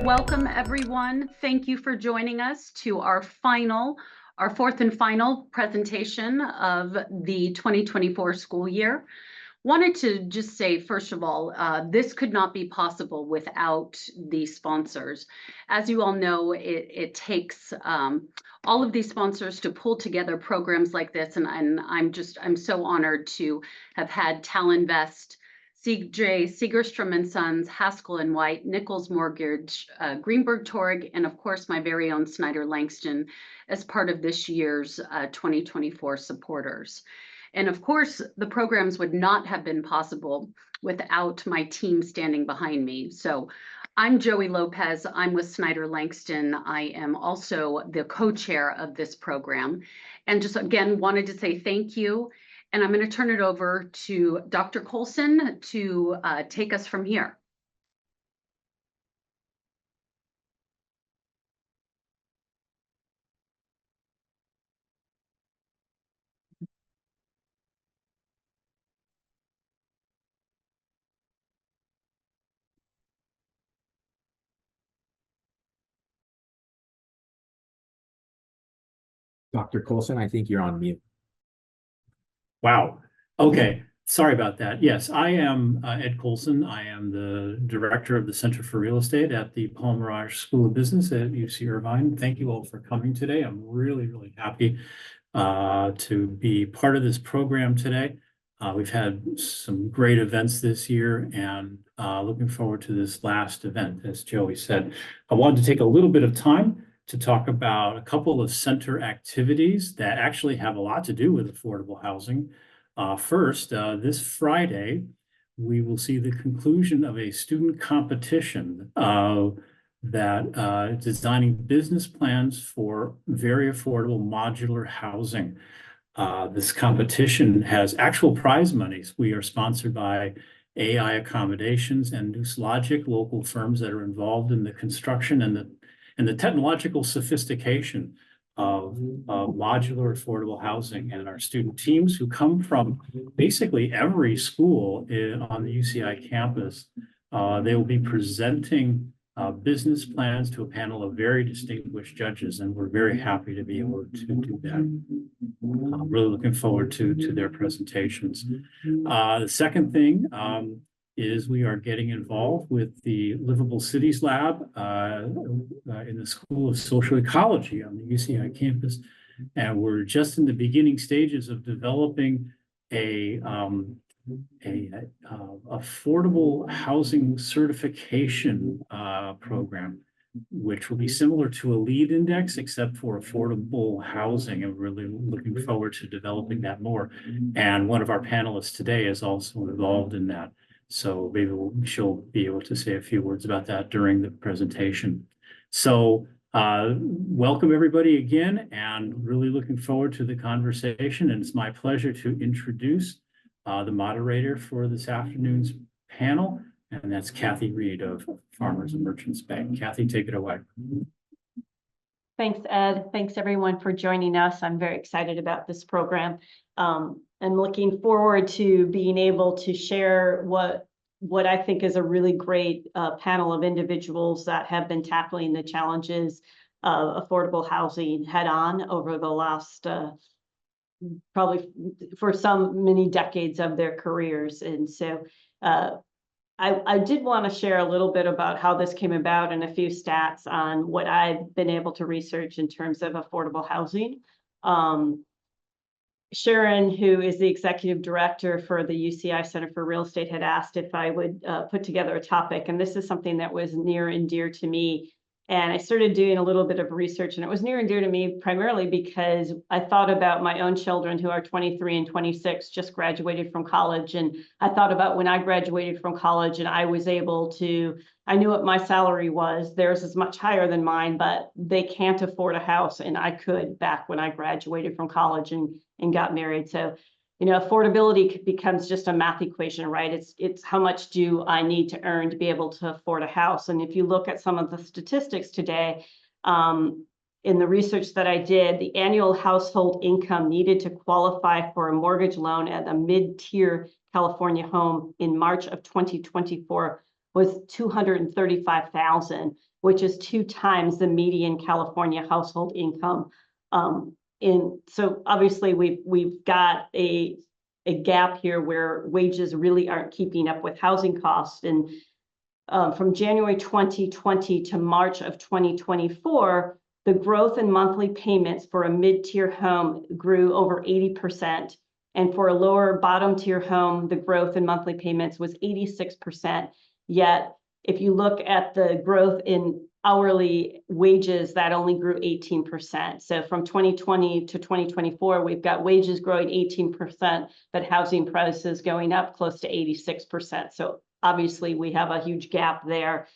Welcome, everyone. Thank you for joining us to our fourth and final presentation of the 2024 school year. Wanted to just say, first of all, this could not be possible without the sponsors. As you all know, it takes all of these sponsors to pull together programs like this, and I'm so honored to have had Talinvest, CJ Segerstrom & Sons, Haskell & White, Nichols Mortgage, Greenberg Torg, and of course my very own Snyder Langston as part of this year's 2024 supporters. And of course, the programs would not have been possible without my team standing behind me. So I'm Joey Lopez. I'm with Snyder Langston. I am also the co-chair of this program. And just again, wanted to say thank you. And I'm going to turn it over to Dr. Colson to take us from here. Dr. Colson, I think you're on mute. Wow. Okay. Sorry about that. Yes, I am Ed Colson. I am the director of the Center for Real Estate at the Paul Merage School of Business at UC Irvine. Thank you all for coming today. I'm really, really happy to be part of this program today. We've had some great events this year and looking forward to this last event, as Joey said. I wanted to take a little bit of time to talk about a couple of center activities that actually have a lot to do with affordable housing. First, this Friday, we will see the conclusion of a student competition that designing business plans for very affordable modular housing. This competition has actual prize monies. We are sponsored by AI Accommodations and Noose Logic, local firms that are involved in the construction and the technological sophistication of modular affordable housing, and our student teams who come from basically every school on the UCI campus. They will be presenting business plans to a panel of very distinguished judges, and we're very happy to be able to do that. I'm really looking forward to their presentations. The second thing is we are getting involved with the Livable Cities Lab in the School of Social Ecology on the UCI campus. And we're just in the beginning stages of developing a affordable housing certification program, which will be similar to a LEED index, except for affordable housing. And we're really looking forward to developing that more. And one of our panelists today is also involved in that. So maybe she'll be able to say a few words about that during the presentation. So welcome everybody again, and really looking forward to the conversation. And it's my pleasure to introduce the moderator for this afternoon's panel, and that's Kathy Reed of Farmers and Merchants Bank. Kathy, take it away. Thanks, Ed. Thanks everyone for joining us. I'm very excited about this program. I'm looking forward to being able to share what I think is a really great panel of individuals that have been tackling the challenges of affordable housing head on over the last probably for many decades of their careers. And so I did want to share a little bit about how this came about and a few stats on what I've been able to research in terms of affordable housing. Sharon, who is the executive director for the UCI Center for Real Estate, had asked if I would put together a topic, and this is something that was near and dear to me. And I started doing a little bit of research, and it was near and dear to me primarily because I thought about my own children who are 23 and 26, just graduated from college. And I thought about when I graduated from college and I was able to, I knew what my salary was. Theirs is much higher than mine, but they can't afford a house. And I could back when I graduated from college and got married. So, you know, affordability becomes just a math equation, right? It's how much do I need to earn to be able to afford a house? And if you look at some of the statistics today, in the research that I did, the annual household income needed to qualify for a mortgage loan at a mid-tier California home in March of 2024 was 235,000, which is 2 times the median California household income. So obviously we've got a gap here where wages really aren't keeping up with housing costs. And from January 2020 to March of 2024, the growth in monthly payments for a mid-tier home grew over 80%. And for a lower bottom tier home, the growth in monthly payments was 86%. Yet, if you look at the growth in hourly wages, that only grew 18%. So from 2020 to 2024, we've got wages growing 18%, but housing prices going up close to 86%. So obviously we have a huge gap there.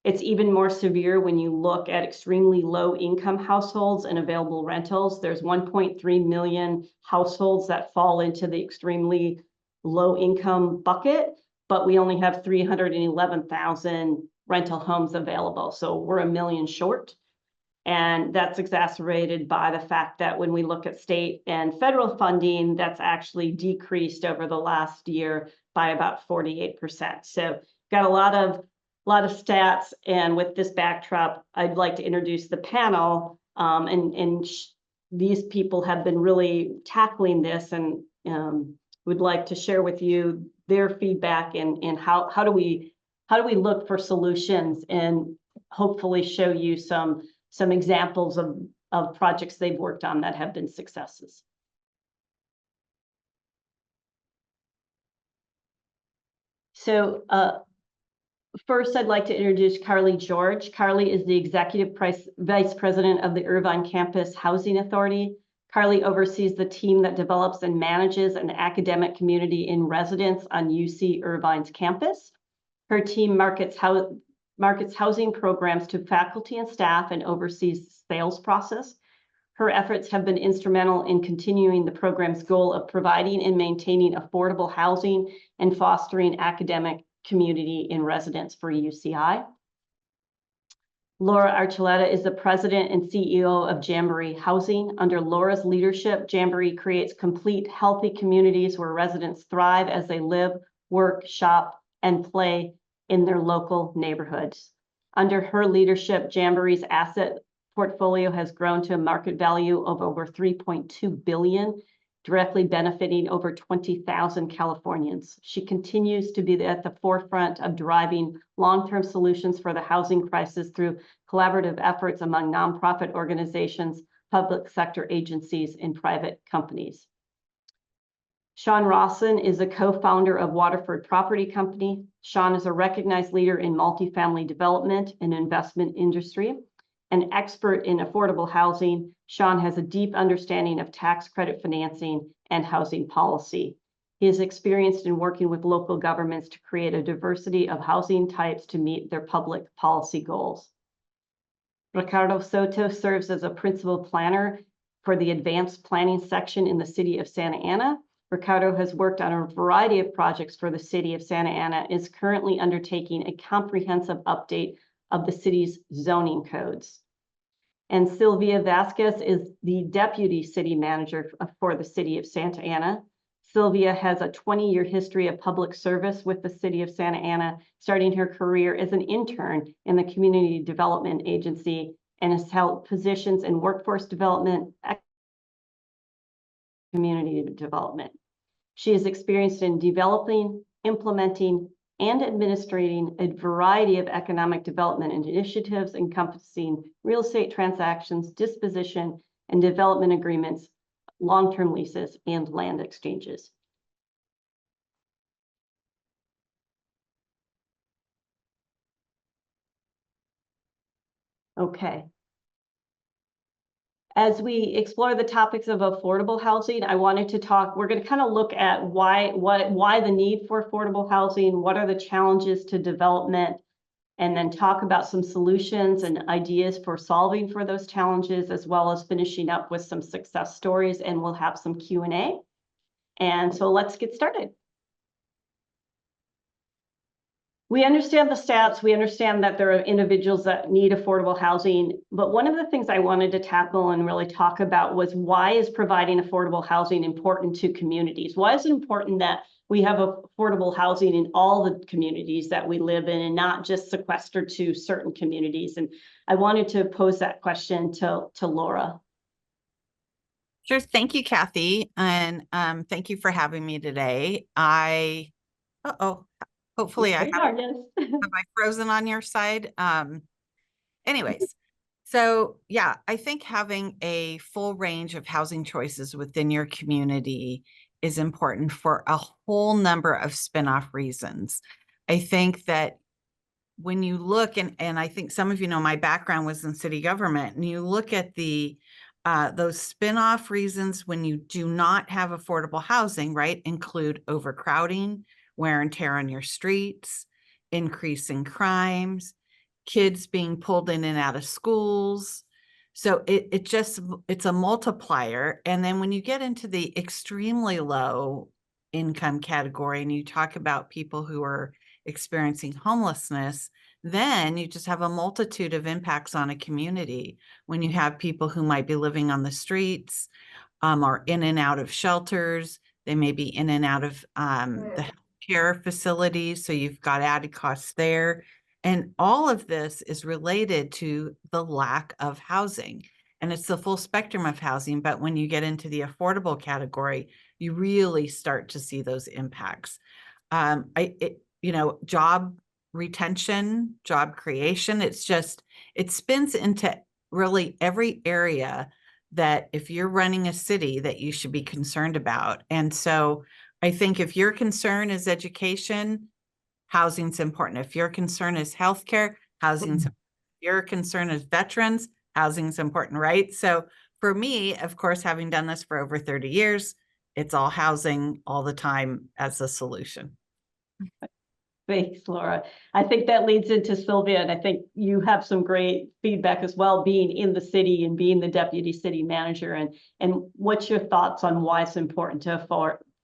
It's even more severe when you look at extremely low income households and available rentals. There's 1.3 million households that fall into the extremely low income bucket, but we only have 311,000 rental homes available. So we're 1 million short. And that's exacerbated by the fact that when we look at state and federal funding, that's actually decreased over the last year by about 48%. So got a lot of stats. And with this backdrop, I'd like to introduce the panel. These people have been really tackling this and would like to share with you their feedback and how do we look for solutions and hopefully show you some examples of projects they've worked on that have been successes. So first, I'd like to introduce Carly George. Carly is the Executive Vice President of the Irvine Campus Housing Authority. Carly oversees the team that develops and manages an academic community in residence on UC Irvine's campus. Her team markets housing programs to faculty and staff and oversees the sales process. Her efforts have been instrumental in continuing the program's goal of providing and maintaining affordable housing and fostering academic community in residence for UCI. Laura Archuleta is the president and CEO of Jamboree Housing. Under Laura's leadership, Jamboree creates complete, healthy communities where residents thrive as they live, work, shop, and play in their local neighborhoods. Under her leadership, Jamboree's asset portfolio has grown to a market value of over $3.2 billion, directly benefiting over 20,000 Californians. She continues to be at the forefront of driving long-term solutions for the housing crisis through collaborative efforts among nonprofit organizations, public sector agencies, and private companies. Sean Rawson is a co-founder of Waterford Property Company. Sean is a recognized leader in multifamily development and investment industry. An expert in affordable housing, Sean has a deep understanding of tax credit financing and housing policy. He is experienced in working with local governments to create a diversity of housing types to meet their public policy goals. Ricardo Soto serves as a principal planner for the advanced planning section in the city of Santa Ana. Ricardo has worked on a variety of projects for the city of Santa Ana, is currently undertaking a comprehensive update of the city's zoning codes. And Sylvia Vasquez is the deputy city manager for the city of Santa Ana. Sylvia has a 20-year history of public service with the city of Santa Ana, starting her career as an intern in the Community Development Agency and has held positions in workforce development, community development. She is experienced in developing, implementing, and administrating a variety of economic development initiatives encompassing real estate transactions, disposition, and development agreements, long-term leases, and land exchanges. Okay. As we explore the topics of affordable housing, I wanted to talk, we're going to kind of look at why the need for affordable housing, what are the challenges to development, and then talk about some solutions and ideas for solving for those challenges, as well as finishing up with some success stories, and we'll have some Q&A. And so let's get started. We understand the stats. We understand that there are individuals that need affordable housing. But one of the things I wanted to tackle and really talk about was, why is providing affordable housing important to communities? Why is it important that we have affordable housing in all the communities that we live in and not just sequestered to certain communities. And I wanted to pose that question to Laura. Sure. Thank you, Kathy. And thank you for having me today. Hopefully I haven't, have I frozen on your side? Anyways, so yeah, I think having a full range of housing choices within your community is important for a whole number of spin-off reasons. I think that when you look, and I think some of you know my background was in city government, and you look at those spin-off reasons when you do not have affordable housing, right, include overcrowding, wear and tear on your streets, increasing crimes, kids being pulled in and out of schools. So it's a multiplier. And then when you get into the extremely low income category and you talk about people who are experiencing homelessness, then you just have a multitude of impacts on a community. When you have people who might be living on the streets, or in and out of shelters, they may be in and out of the healthcare facilities, so you've got added costs there. And all of this is related to the lack of housing. And it's the full spectrum of housing, but when you get into the affordable category, you really start to see those impacts. Job retention, job creation, it spins into really every area that if you're running a city that you should be concerned about. And so I think if your concern is education, housing's important. If your concern is healthcare, housing's important. If your concern is veterans, housing's important, right? So for me, of course, having done this for over 30 years, it's all housing all the time as a solution. Thanks, Laura. I think that leads into Sylvia, and I think you have some great feedback as well, being in the city and being the deputy city manager. And what's your thoughts on why it's important to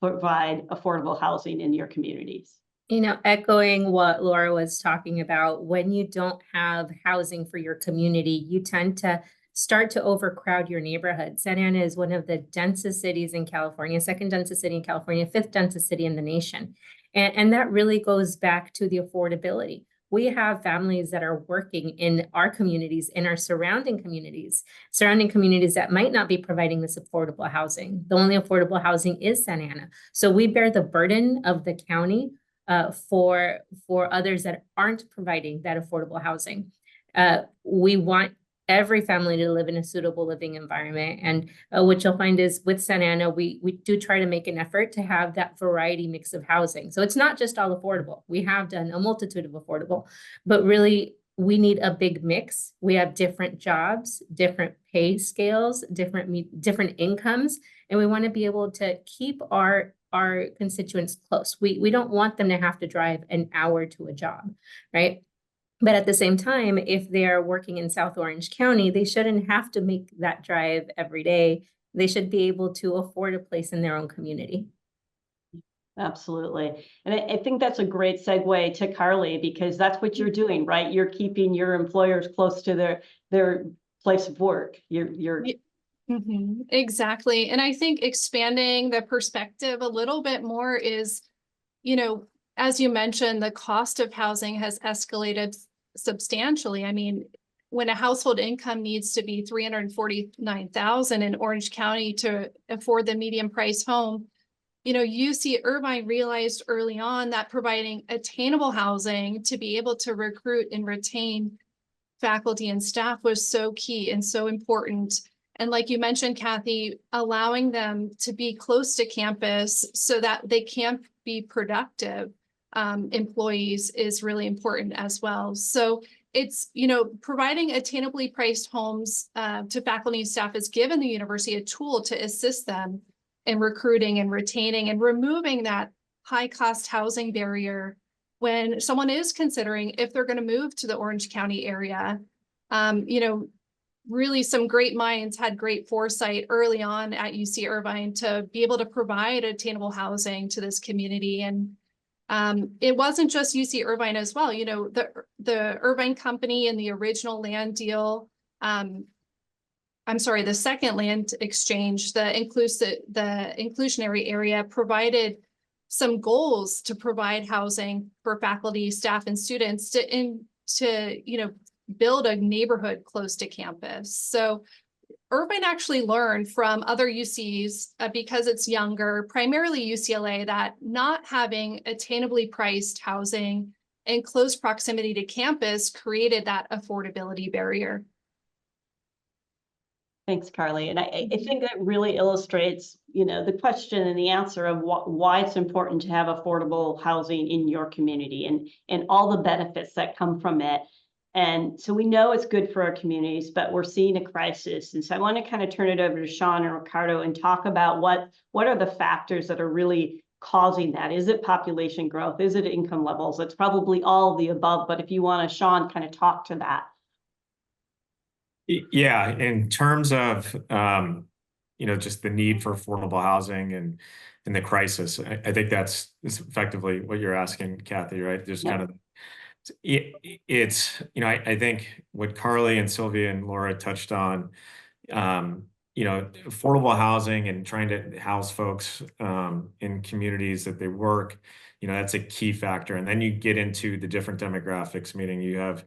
provide affordable housing in your communities? You know, echoing what Laura was talking about, when you don't have housing for your community, you tend to start to overcrowd your neighborhood. Santa Ana is one of the densest cities in California, second densest city in California, fifth densest city in the nation. And that really goes back to the affordability. We have families that are working in our communities, in our surrounding communities that might not be providing this affordable housing. The only affordable housing is Santa Ana. So we bear the burden of the county for others that aren't providing that affordable housing. We want every family to live in a suitable living environment. And what you'll find is with Santa Ana, we do try to make an effort to have that variety mix of housing. So it's not just all affordable. We have done a multitude of affordable, but really we need a big mix. We have different jobs, different pay scales, different incomes, and we want to be able to keep our constituents close. We don't want them to have to drive an hour to a job, right? But at the same time, if they're working in South Orange County, they shouldn't have to make that drive every day. They should be able to afford a place in their own community. Absolutely. And I think that's a great segue to Carly, because that's what you're doing, right? You're keeping your employers close to their place of work. Exactly. And I think expanding the perspective a little bit more is, as you mentioned, the cost of housing has escalated substantially. I mean, when a household income needs to be $349,000 in Orange County to afford the median price home, UC Irvine realized early on that providing attainable housing to be able to recruit and retain faculty and staff was so key and so important. And like you mentioned, Kathy, allowing them to be close to campus so that they can be productive employees is really important as well. So it's, providing attainably priced homes to faculty and staff has given the university a tool to assist them in recruiting and retaining and removing that high cost housing barrier when someone is considering if they're going to move to the Orange County area. Really some great minds had great foresight early on at UC Irvine to be able to provide attainable housing to this community. And it wasn't just UC Irvine as well. The Irvine Company and the original land deal, the second land exchange, the inclusionary area provided some goals to provide housing for faculty, staff, and students to build a neighborhood close to campus. So Irvine actually learned from other UCs because it's younger, primarily UCLA, that not having attainably priced housing in close proximity to campus created that affordability barrier. Thanks, Carly. And I think that really illustrates, the question and the answer of why it's important to have affordable housing in your community and all the benefits that come from it. And so we know it's good for our communities, but we're seeing a crisis. And so I want to kind of turn it over to Sean and Ricardo and talk about what are the factors that are really causing that? Is it population growth? Is it income levels? It's probably all of the above, but if you want to, Sean, kind of talk to that. Yeah, in terms of just the need for affordable housing and the crisis, I think that's effectively what you're asking, Kathy, right? Just kind of it's I think what Carly and Sylvia and Laura touched on, affordable housing and trying to house folks in communities that they work, that's a key factor. And then you get into the different demographics, meaning you have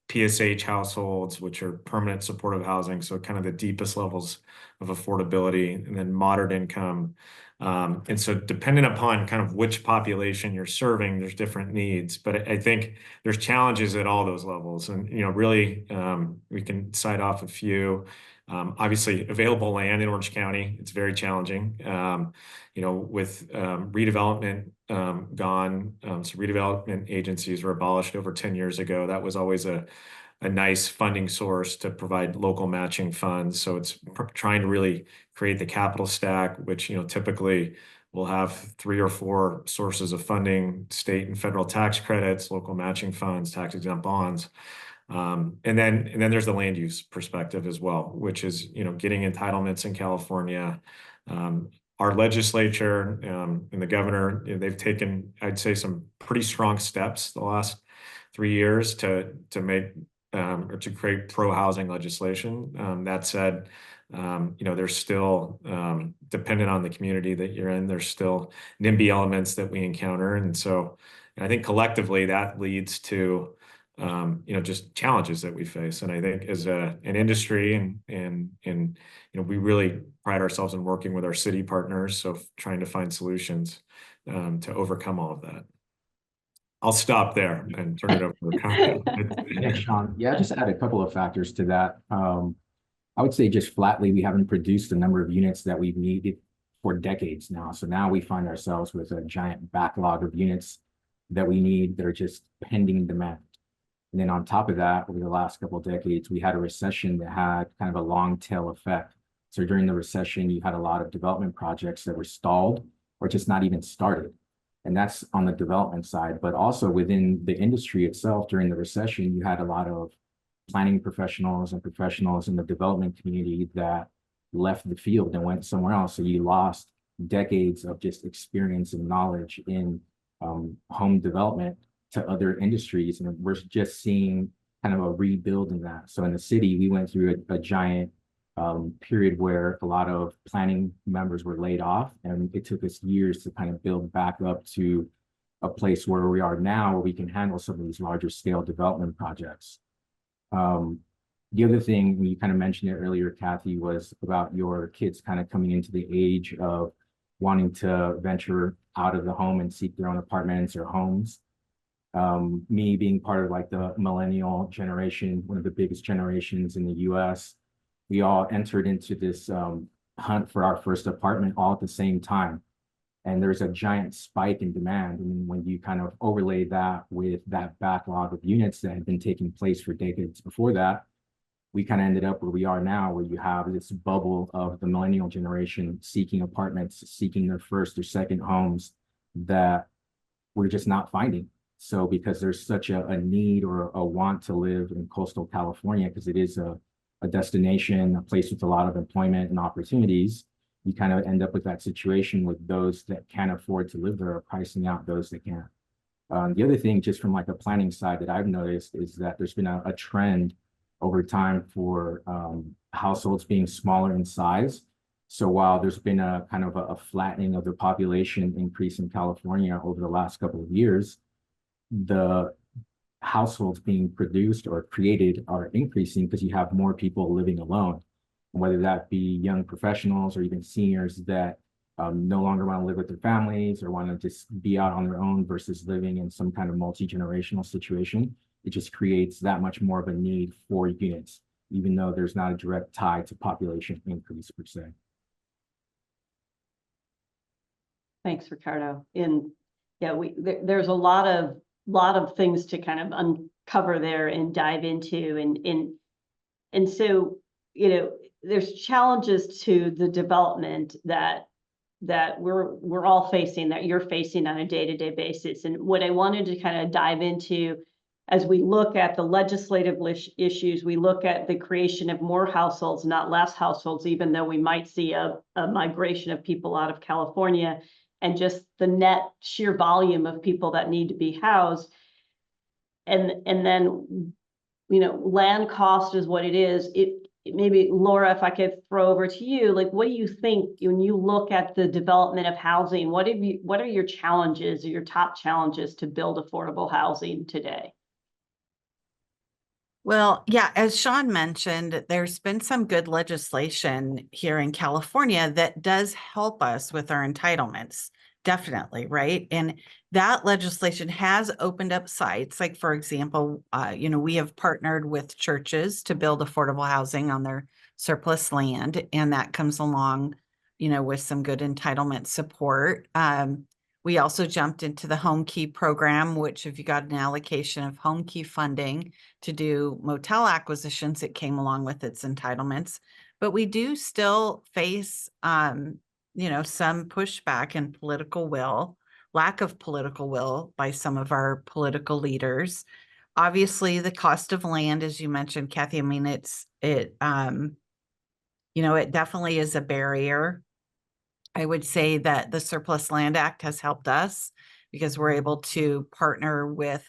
PSH households, which are permanent supportive housing, so kind of the deepest levels of affordability, and then moderate income. And so depending upon kind of which population you're serving, there's different needs. But I think there's challenges at all those levels. And, really, we can cite off a few. Obviously, available land in Orange County, it's very challenging. With redevelopment gone, so redevelopment agencies were abolished over 10 years ago. That was always a nice funding source to provide local matching funds. So it's trying to really create the capital stack, which typically will have 3 or 4 sources of funding: state and federal tax credits, local matching funds, tax exempt bonds. And then there's the land use perspective as well, which is getting entitlements in California. Our legislature and the governor, they've taken, I'd say, some pretty strong steps the last 3 years to make or to create pro-housing legislation. That said, there's still, dependent on the community that you're in, there's still NIMBY elements that we encounter. And so I think collectively that leads to just challenges that we face. And I think as an industry and we really pride ourselves in working with our city partners, so trying to find solutions to overcome all of that. I'll stop there and turn it over to Ricardo. Thanks, Sean. Yeah, just add a couple of factors to that. I would say just flatly, we haven't produced the number of units that we've needed for decades now. So now we find ourselves with a giant backlog of units that we need that are just pending demand. And then on top of that, over the last couple of decades, we had a recession that had kind of a long tail effect. So during the recession, you had a lot of development projects that were stalled or just not even started. And that's on the development side. But also within the industry itself, during the recession, you had a lot of planning professionals and professionals in the development community that left the field and went somewhere else. So you lost decades of just experience and knowledge in home development to other industries. And we're just seeing kind of a rebuild in that. So in the city, we went through a giant period where a lot of planning members were laid off, and it took us years to kind of build back up to a place where we are now, where we can handle some of these larger scale development projects. The other thing, you kind of mentioned it earlier, Kathy, was about your kids kind of coming into the age of wanting to venture out of the home and seek their own apartments or homes. Me being part of like the millennial generation, one of the biggest generations in the US, we all entered into this hunt for our first apartment all at the same time. And there's a giant spike in demand. And when you kind of overlay that with that backlog of units that had been taking place for decades before that, we kind of ended up where we are now, where you have this bubble of the millennial generation seeking apartments, seeking their first or second homes that we're just not finding. So because there's such a need or a want to live in coastal California, because it is a destination, a place with a lot of employment and opportunities, you kind of end up with that situation with those that can't afford to live there are pricing out those that can't. The other thing, just from like a planning side that I've noticed, is that there's been a trend over time for households being smaller in size. So while there's been a kind of a flattening of the population increase in California over the last couple of years, the households being produced or created are increasing because you have more people living alone, whether that be young professionals or even seniors that no longer want to live with their families or want to just be out on their own versus living in some kind of multi-generational situation. It just creates that much more of a need for units, even though there's not a direct tie to population increase per se. Thanks, Ricardo. And yeah, there's a lot of things to kind of uncover there and dive into, and so, you know, there's challenges to the development that we're all facing, that you're facing on a day-to-day basis. And what I wanted to kind of dive into as we look at the legislative issues, we look at the creation of more households, not less households, even though we might see a migration of people out of California, and just the net sheer volume of people that need to be housed. And then, you know, land cost is what it is. Maybe, Laura, if I could throw over to you, like, what do you think when you look at the development of housing? What are your challenges or your top challenges to build affordable housing today? Well, yeah, as Sean mentioned, there's been some good legislation here in California that does help us with our entitlements, definitely, right? And that legislation has opened up sites. Like, for example, you know, we have partnered with churches to build affordable housing on their surplus land, and that comes along, you know, with some good entitlement support. We also jumped into the Home Key program, which if you got an allocation of Home Key funding to do motel acquisitions, it came along with its entitlements. But we do still face, you know, some pushback and political will, lack of political will by some of our political leaders. Obviously, the cost of land, as you mentioned, Kathy, I mean, you know, it definitely is a barrier. I would say that the Surplus Land Act has helped us because we're able to partner with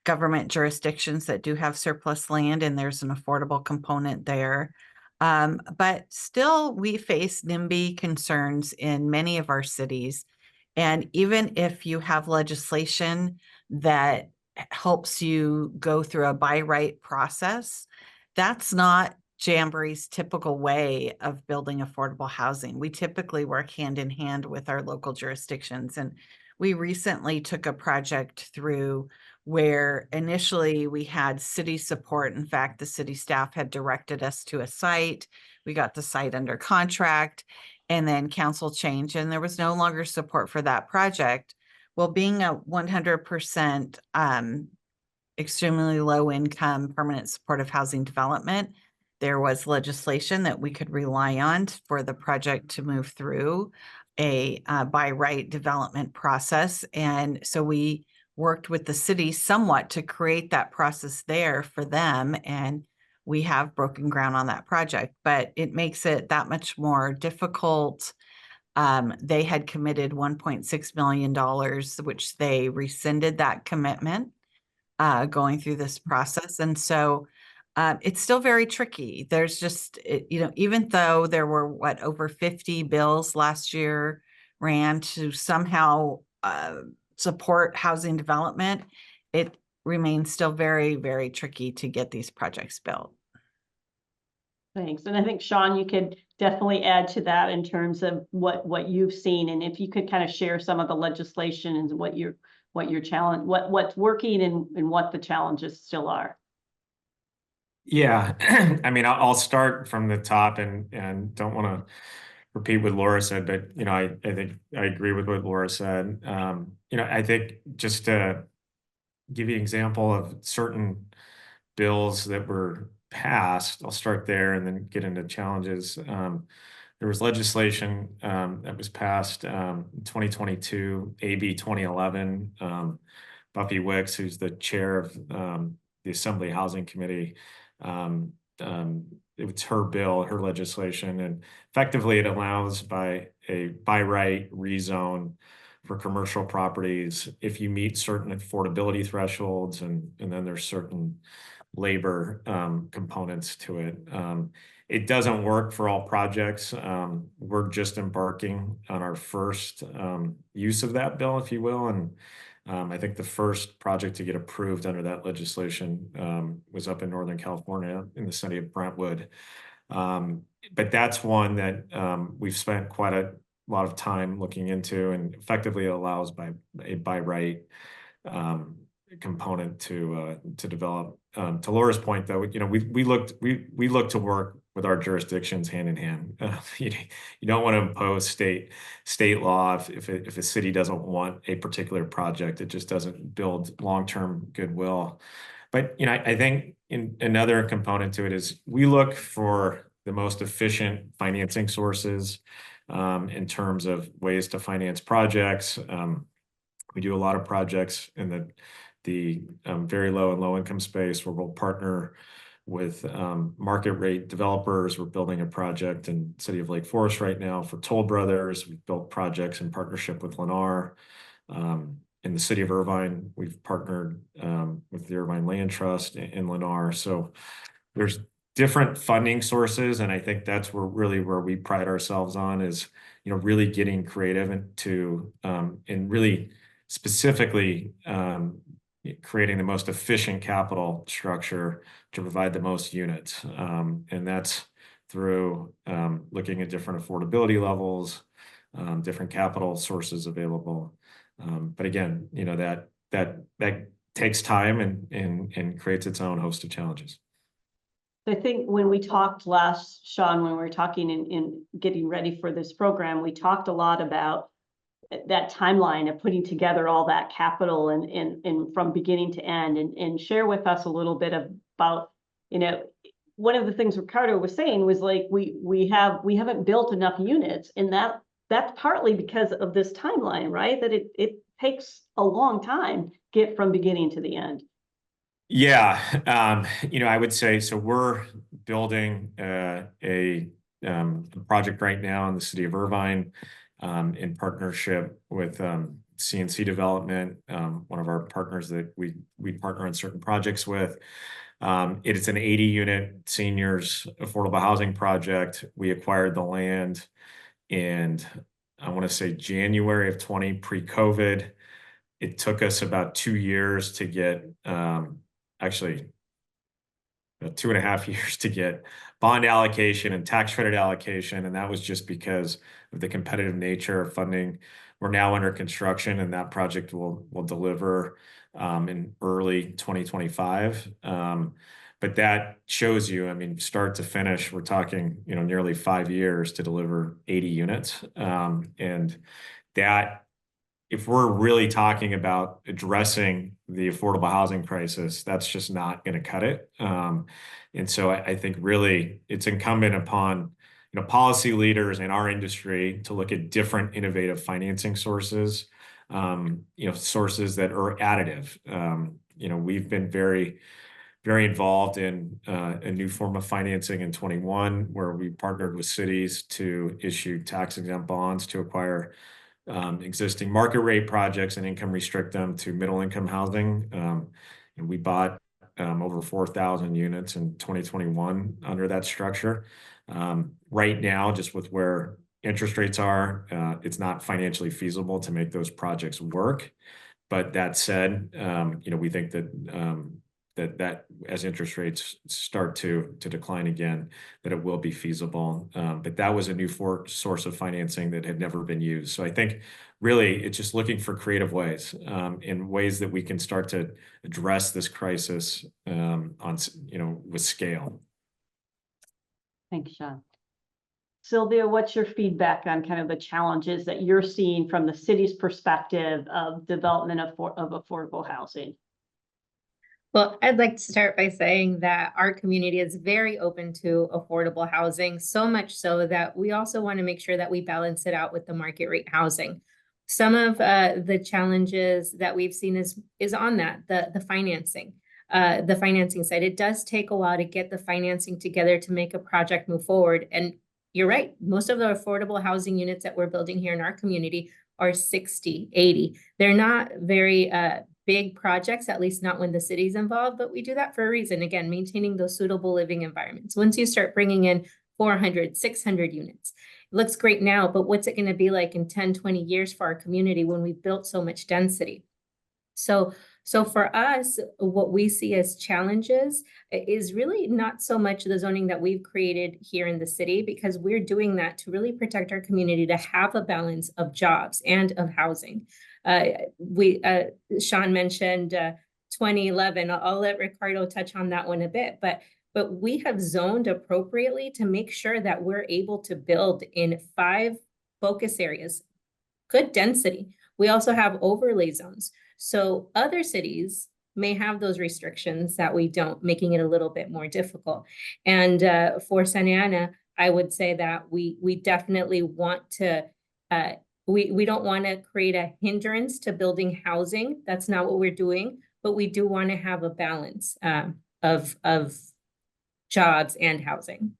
government jurisdictions that do have surplus land, and there's an affordable component there. But still, we face NIMBY concerns in many of our cities. And even if you have legislation that helps you go through a by right process, that's not Jamboree's typical way of building affordable housing. We typically work hand in hand with our local jurisdictions. And we recently took a project through where initially we had city support. In fact, the city staff had directed us to a site. We got the site under contract, and then council changed, and there was no longer support for that project. Well, being a 100% extremely low income permanent supportive housing development, there was legislation that we could rely on for the project to move through a by right development process. And so we worked with the city somewhat to create that process there for them. And we have broken ground on that project, but it makes it that much more difficult. They had committed $1.6 million, which they rescinded that commitment going through this process. And so it's still very tricky. There's just, you know, even though there were over 50 bills last year ran to somehow support housing development, it remains still very, very tricky to get these projects built. Thanks. And I think, Sean, you could definitely add to that in terms of what you've seen, and if you could kind of share some of the legislation and what your challenge, what's working and what the challenges still are. Yeah, I mean, I'll start from the top and don't want to repeat what Laura said, but you know, I think I agree with what Laura said. You know, I think just to give you an example of certain bills that were passed, I'll start there and then get into challenges. There was legislation that was passed in 2022, AB 2011. Buffy Wicks, who's the chair of the Assembly Housing Committee, it's her bill, her legislation, and effectively it allows by right rezone for commercial properties if you meet certain affordability thresholds, and then there's certain labor components to it. it doesn't work for all projects. We're just embarking on our first use of that bill, if you will. And I think the first project to get approved under that legislation was up in Northern California in the city of Brentwood. But that's one that we've spent quite a lot of time looking into, and effectively allows by right component to develop. To Laura's point, though, we look to work with our jurisdictions hand in hand. You don't want to impose state law if a city doesn't want a particular project. It just doesn't build long-term goodwill. But I think another component to it is we look for the most efficient financing sources in terms of ways to finance projects. We do a lot of projects in the very low and low income space where we'll partner with market rate developers. We're building a project in the city of Lake Forest right now for Toll Brothers. We've built projects in partnership with Lennar. In the city of Irvine, we've partnered with the Irvine Land Trust in Lennar. So there's different funding sources, and I think that's where we pride ourselves on is really getting creative and really specifically creating the most efficient capital structure to provide the most units, and that's through looking at different affordability levels, different capital sources available. But again, that takes time and creates its own host of challenges. I think when we talked last, Sean, when we were talking in getting ready for this program, we talked a lot about that timeline of putting together all that capital and from beginning to end, and share with us a little bit about, one of the things Ricardo was saying was like, we haven't built enough units, and that's partly because of this timeline, right? That it takes a long time to get from beginning to the end. Yeah, I would say, so we're building a project right now in the city of Irvine in partnership with CNC Development, one of our partners that we partner on certain projects with. It is an 80-unit seniors affordable housing project. We acquired the land in, I want to say, January of 20 pre-COVID. It took us about 2 years to get, actually about 2.5 years to get bond allocation and tax credit allocation. And that was just because of the competitive nature of funding. We're now under construction, and that project will deliver in early 2025. But that shows you, start to finish, we're talking, nearly 5 years to deliver 80 units. And that, if we're really talking about addressing the affordable housing crisis, that's just not going to cut it. And so I think really it's incumbent upon policy leaders in our industry to look at different innovative financing sources, sources that are additive. We've been very, very involved in a new form of financing in 21, where we partnered with cities to issue tax-exempt bonds to acquire existing market rate projects and income restrict them to middle income housing. And we bought over 4,000 units in 2021 under that structure. Right now, just with where interest rates are, it's not financially feasible to make those projects work. But that said, we think that as interest rates start to decline again, that it will be feasible. But that was a new source of financing that had never been used. So I think really it's just looking for creative ways, in ways that we can start to address this crisis with scale. Thanks, Sean. Sylvia, what's your feedback on kind of the challenges that you're seeing from the city's perspective of development of affordable housing? Well, I'd like to start by saying that our community is very open to affordable housing, so much so that we also want to make sure that we balance it out with the market rate housing. Some of the challenges that we've seen is on that, the financing side. It does take a while to get the financing together to make a project move forward. And you're right, most of the affordable housing units that we're building here in our community are 60, 80. They're not very big projects, at least not when the city's involved, but we do that for a reason. Again, maintaining those suitable living environments. Once you start bringing in 400, 600 units. It looks great now, but what's it going to be like in 10, 20 years for our community when we've built so much density? So for us, what we see as challenges is really not so much the zoning that we've created here in the city, because we're doing that to really protect our community, to have a balance of jobs and of housing. Sean mentioned 2011. I'll let Ricardo touch on that one a bit, but we have zoned appropriately to make sure that we're able to build in 5 focus areas, good density. We also have overlay zones. So other cities may have those restrictions that we don't, making it a little bit more difficult. And for Santa Ana, I would say that we definitely want to, we don't want to create a hindrance to building housing. That's not what we're doing, but we do want to have a balance of jobs and housing.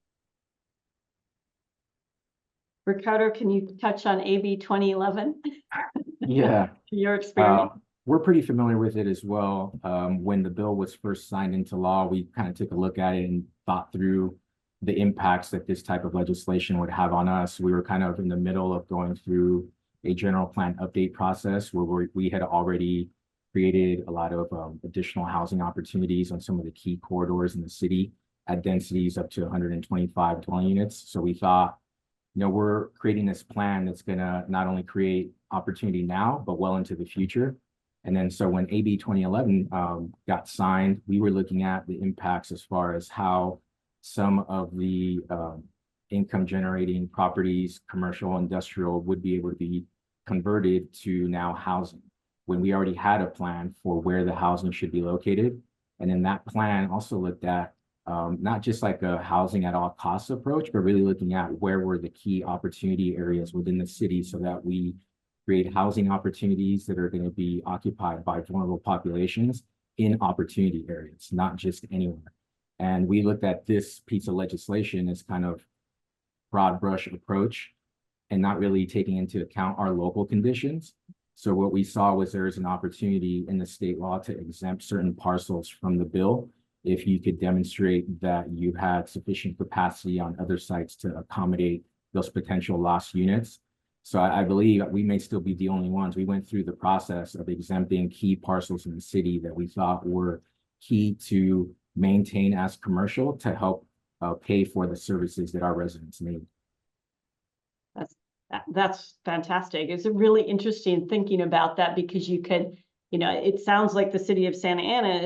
Ricardo, can you touch on AB 2011? Yeah. Your experience. We're pretty familiar with it as well. When the bill was first signed into law, we kind of took a look at it and thought through the impacts that this type of legislation would have on us. We were kind of in the middle of going through a general plan update process where we had already created a lot of additional housing opportunities on some of the key corridors in the city at densities up to 125 dwelling units. So we thought, we're creating this plan that's going to not only create opportunity now, but well into the future. And then so when AB 2011 got signed, we were looking at the impacts as far as how some of the income generating properties, commercial, industrial, would be able to be converted to now housing, when we already had a plan for where the housing should be located. And then that plan also looked at not just like a housing at all costs approach, but really looking at where were the key opportunity areas within the city so that we create housing opportunities that are going to be occupied by vulnerable populations in opportunity areas, not just anywhere. And we looked at this piece of legislation as kind of broad brush approach and not really taking into account our local conditions. So what we saw was there's an opportunity in the state law to exempt certain parcels from the bill if you could demonstrate that you had sufficient capacity on other sites to accommodate those potential lost units. So I believe we may still be the only ones. We went through the process of exempting key parcels in the city that we thought were key to maintain as commercial to help pay for the services that our residents need. That's fantastic. It's really interesting thinking about that, because you could, it sounds like the city of Santa Ana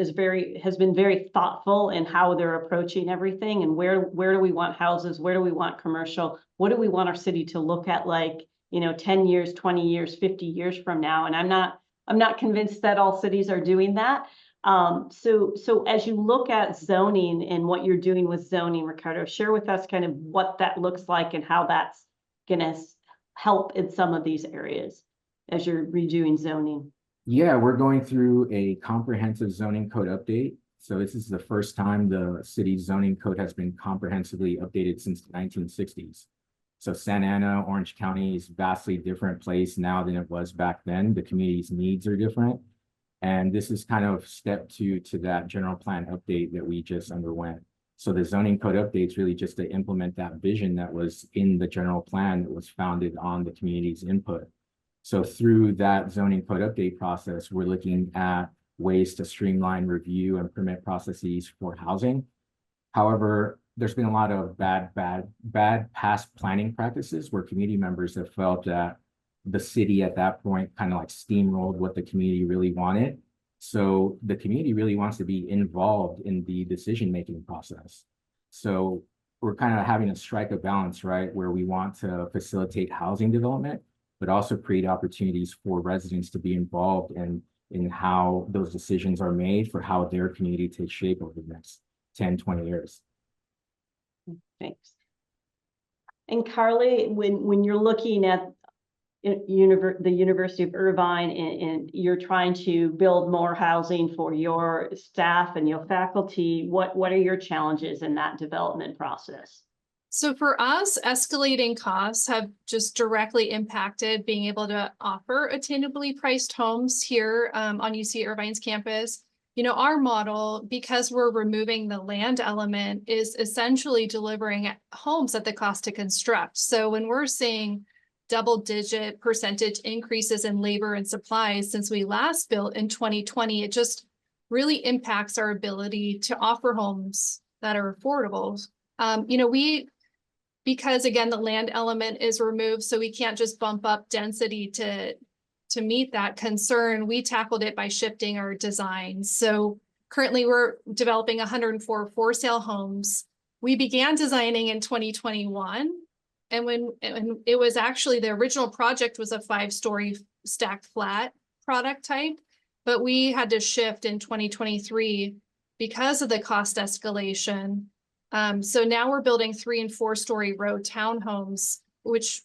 has been very thoughtful in how they're approaching everything, and where do we want houses? Where do we want commercial? What do we want our city to look at, like, 10 years, 20 years, 50 years from now? And I'm not convinced that all cities are doing that. So as you look at zoning and what you're doing with zoning, Ricardo, share with us kind of what that looks like and how that's going to help in some of these areas as you're redoing zoning. Yeah, we're going through a comprehensive zoning code update. So this is the first time the city's zoning code has been comprehensively updated since the 1960s. So Santa Ana, Orange County is a vastly different place now than it was back then. The community's needs are different. And this is kind of step 2 to that general plan update that we just underwent. So the zoning code update is really just to implement that vision that was in the general plan that was founded on the community's input. So through that zoning code update process, we're looking at ways to streamline review and permit processes for housing. However, there's been a lot of bad past planning practices where community members have felt that the city at that point kind of like steamrolled what the community really wanted. So the community really wants to be involved in the decision-making process. So we're kind of having to strike a balance, right, where we want to facilitate housing development, but also create opportunities for residents to be involved in how those decisions are made for how their community takes shape over the next 10, 20 years. Thanks. And Carly, when you're looking at the University of Irvine and you're trying to build more housing for your staff and your faculty, what are your challenges in that development process? So for us, escalating costs have just directly impacted being able to offer attainably priced homes here on UC Irvine's campus. our model, because we're removing the land element, is essentially delivering homes at the cost to construct. So when we're seeing double-digit percentage increases in labor and supplies since we last built in 2020, it just really impacts our ability to offer homes that are affordable. Because again, the land element is removed, so we can't just bump up density to meet that concern. We tackled it by shifting our design. So currently we're developing 104 for-sale homes. We began designing in 2021. And it was actually, the original project was a 5-story stacked flat product type, but we had to shift in 2023 because of the cost escalation. So now we're building 3- and 4-story row townhomes, which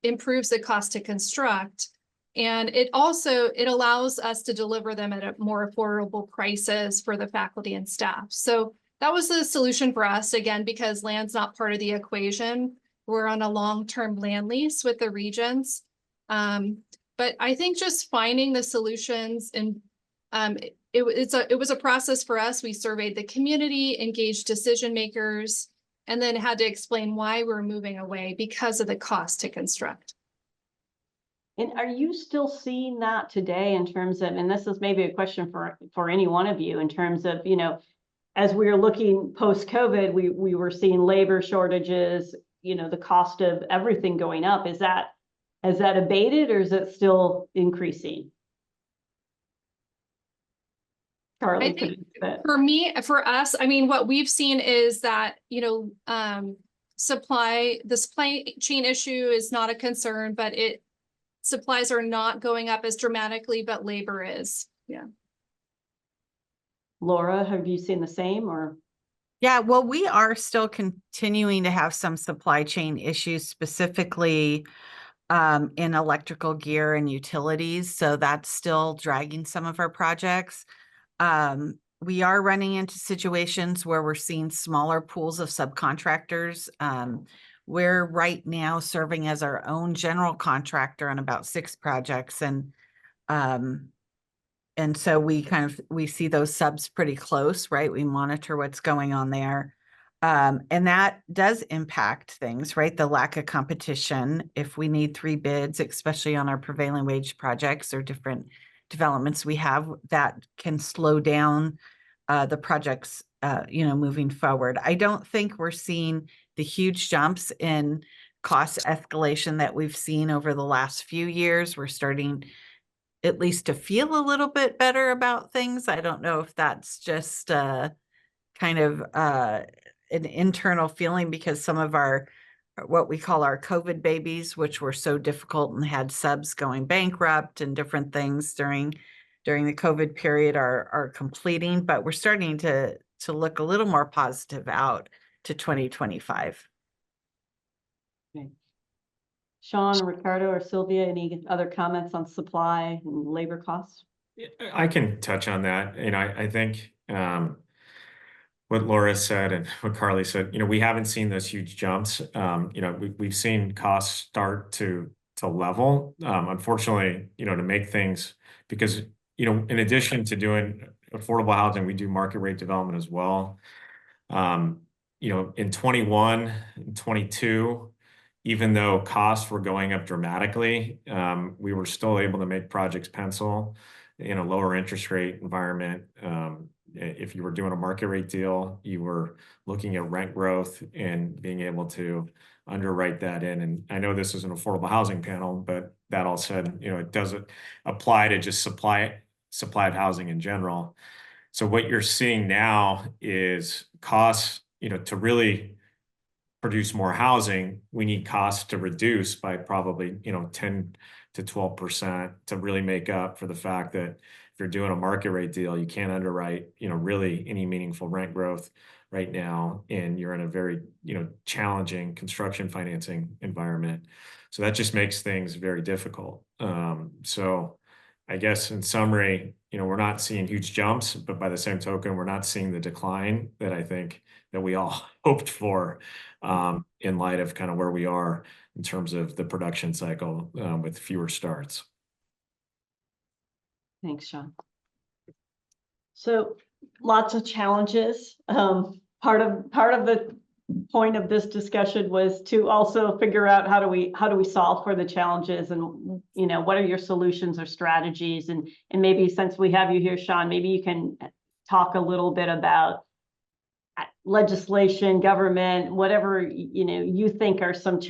improves the cost to construct. And it allows us to deliver them at a more affordable prices for the faculty and staff. So that was the solution for us, again, because land's not part of the equation. We're on a long-term land lease with the Regents. But I think just finding the solutions, and it was a process for us. We surveyed the community, engaged decision makers, and then had to explain why we're moving away because of the cost to construct. And are you still seeing that today in terms of, and this is maybe a question for any one of you, in terms of, as we were looking post-COVID, we were seeing labor shortages, the cost of everything going up. Has that abated, or is it still increasing? Carly, I think for us, I mean, what we've seen is that, the supply chain issue is not a concern, but supplies are not going up as dramatically, but labor is. Yeah. Laura, have you seen the same, or? Yeah, well, we are still continuing to have some supply chain issues, specifically in electrical gear and utilities. So that's still dragging some of our projects. We are running into situations where we're seeing smaller pools of subcontractors. We're right now serving as our own general contractor on about 6 projects. And so we see those subs pretty close, right? We monitor what's going on there. And that does impact things, right? The lack of competition. If we need 3 bids, especially on our prevailing wage projects or different developments we have, that can slow down the projects, moving forward. I don't think we're seeing the huge jumps in cost escalation that we've seen over the last few years. We're starting at least to feel a little bit better about things. I don't know if that's just kind of an internal feeling, because some of what we call our COVID babies, which were so difficult and had subs going bankrupt and different things during the COVID period, are completing, but we're starting to look a little more positive out to 2025. Okay. Sean, Ricardo, or Sylvia, any other comments on supply and labor costs? I can touch on that. I think what Laura said and what Carly said, we haven't seen those huge jumps. We've seen costs start to level. Unfortunately, to make things, because, in addition to doing affordable housing, we do market rate development as well. In 21 and 22, even though costs were going up dramatically, we were still able to make projects pencil in a lower interest rate environment. If you were doing a market rate deal, you were looking at rent growth and being able to underwrite that in. And I know this is an affordable housing panel, but that all said, it doesn't apply to just supply of housing in general. So what you're seeing now is costs, to really produce more housing, we need costs to reduce by probably, 10 to 12% to really make up for the fact that if you're doing a market rate deal, you can't underwrite, really any meaningful rent growth right now. And you're in a very, challenging construction financing environment. So that just makes things very difficult. So I guess in summary, we're not seeing huge jumps, but by the same token, we're not seeing the decline that I think that we all hoped for, in light of kind of where we are in terms of the production cycle, with fewer starts. Thanks, Sean. So lots of challenges. Part of the point of this discussion was to also figure out how do we solve for the challenges, and what are your solutions or strategies, and maybe since we have you here, Sean, maybe you can talk a little bit about legislation, government, whatever you think are some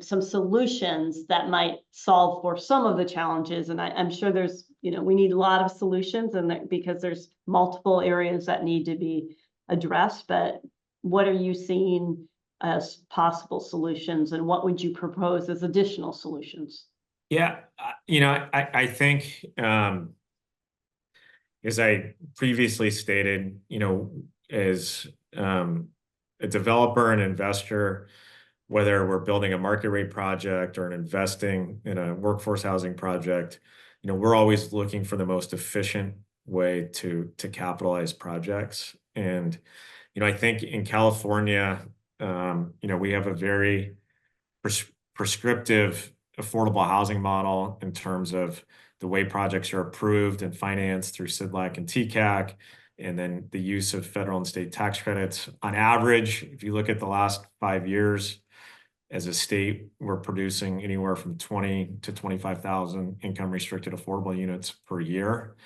solutions that might solve for some of the challenges. And I'm sure there's we need a lot of solutions, and because there's multiple areas that need to be addressed. But what are you seeing as possible solutions, and what would you propose as additional solutions? Yeah, I think, as I previously stated, as a developer and investor, whether we're building a market rate project or investing in a workforce housing project, we're always looking for the most efficient way to capitalize projects. And, I think in California, we have a very prescriptive affordable housing model in terms of the way projects are approved and financed through CDLAC and TCAC, and then the use of federal and state tax credits. On average, if you look at the last 5 years, as a state, we're producing anywhere from 20 to 25,000 income restricted affordable units per year.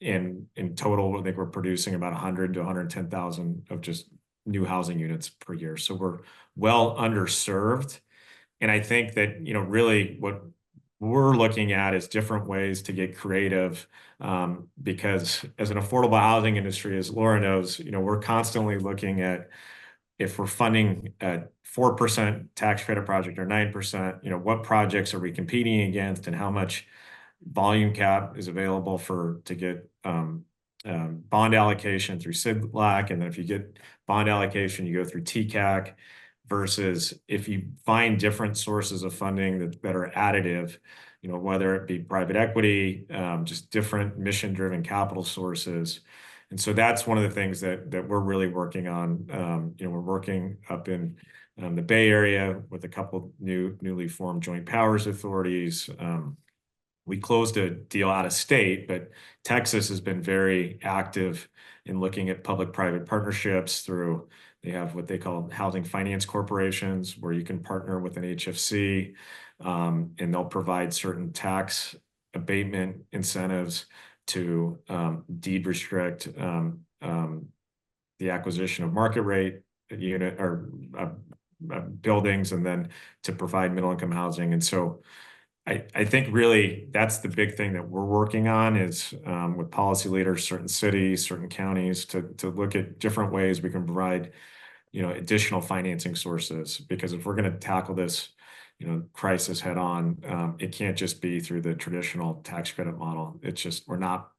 In total, I think we're producing about 100 to 110,000 of just new housing units per year. So we're well underserved. And I think that, really what we're looking at is different ways to get creative, because as an affordable housing industry, as Laura knows, we're constantly looking at, if we're funding a 4% tax credit project or 9%, what projects are we competing against, and how much volume cap is available to get bond allocation through CDLAC. And then if you get bond allocation, you go through TCAC, versus if you find different sources of funding that are additive, whether it be private equity, just different mission-driven capital sources. And so that's one of the things that we're really working on. We're working up in the Bay Area with a couple newly formed joint powers authorities. We closed a deal out of state, but Texas has been very active in looking at public-private partnerships through, they have what they call housing finance corporations, where you can partner with an HFC, and they'll provide certain tax abatement incentives to deed restrict the acquisition of market rate unit or buildings, and then to provide middle income housing. And so I think really that's the big thing that we're working on, is with policy leaders, certain cities, certain counties, to look at different ways we can provide additional financing sources. Because if we're going to tackle this crisis head on, it can't just be through the traditional tax credit model. It's just we're not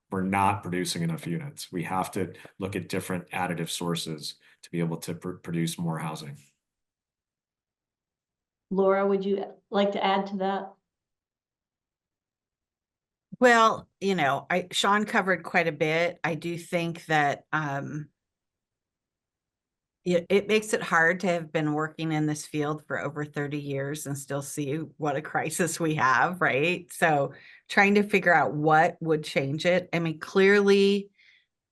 producing enough units. We have to look at different additive sources to be able to produce more housing. Laura, would you like to add to that? Well, Sean covered quite a bit. I do think that it makes it hard to have been working in this field for over 30 years and still see what a crisis we have, right? So trying to figure out what would change it. I mean, clearly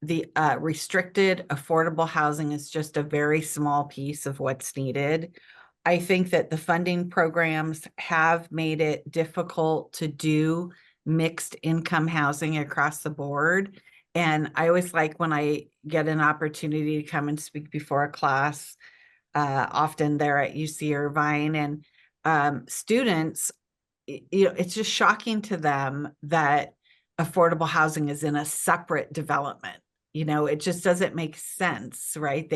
the restricted affordable housing is just a very small piece of what's needed. I think that the funding programs have made it difficult to do mixed income housing across the board. And I always like when I get an opportunity to come and speak before a class, often there at UC Irvine, and students, it's just shocking to them that affordable housing is in a separate development. It just doesn't make sense, right?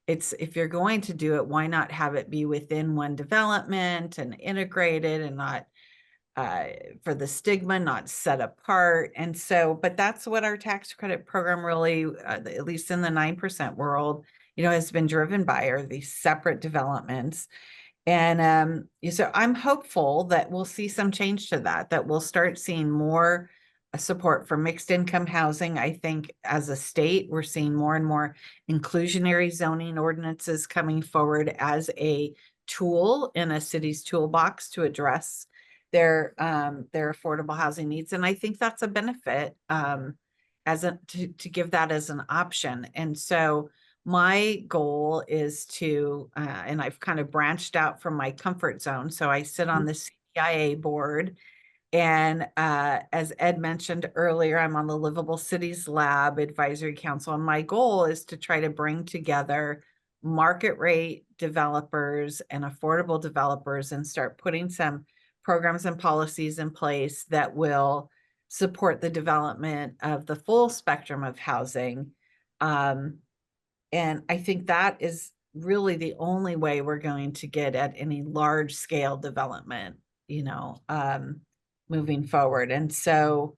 If you're going to do it, why not have it be within one development and integrated, and not for the stigma, not set apart. And so, but that's what our tax credit program really, at least in the 9% world, has been driven by, are these separate developments. And so I'm hopeful that we'll see some change to that we'll start seeing more support for mixed income housing. I think as a state, we're seeing more and more inclusionary zoning ordinances coming forward as a tool in a city's toolbox to address their affordable housing needs. And I think that's a benefit to give that as an option. And so my goal is to, and I've kind of branched out from my comfort zone. So I sit on the CIA board. And as Ed mentioned earlier, I'm on the Livable Cities Lab Advisory Council. And my goal is to try to bring together market rate developers and affordable developers and start putting some programs and policies in place that will support the development of the full spectrum of housing. And I think that is really the only way we're going to get at any large scale development, moving forward. And so,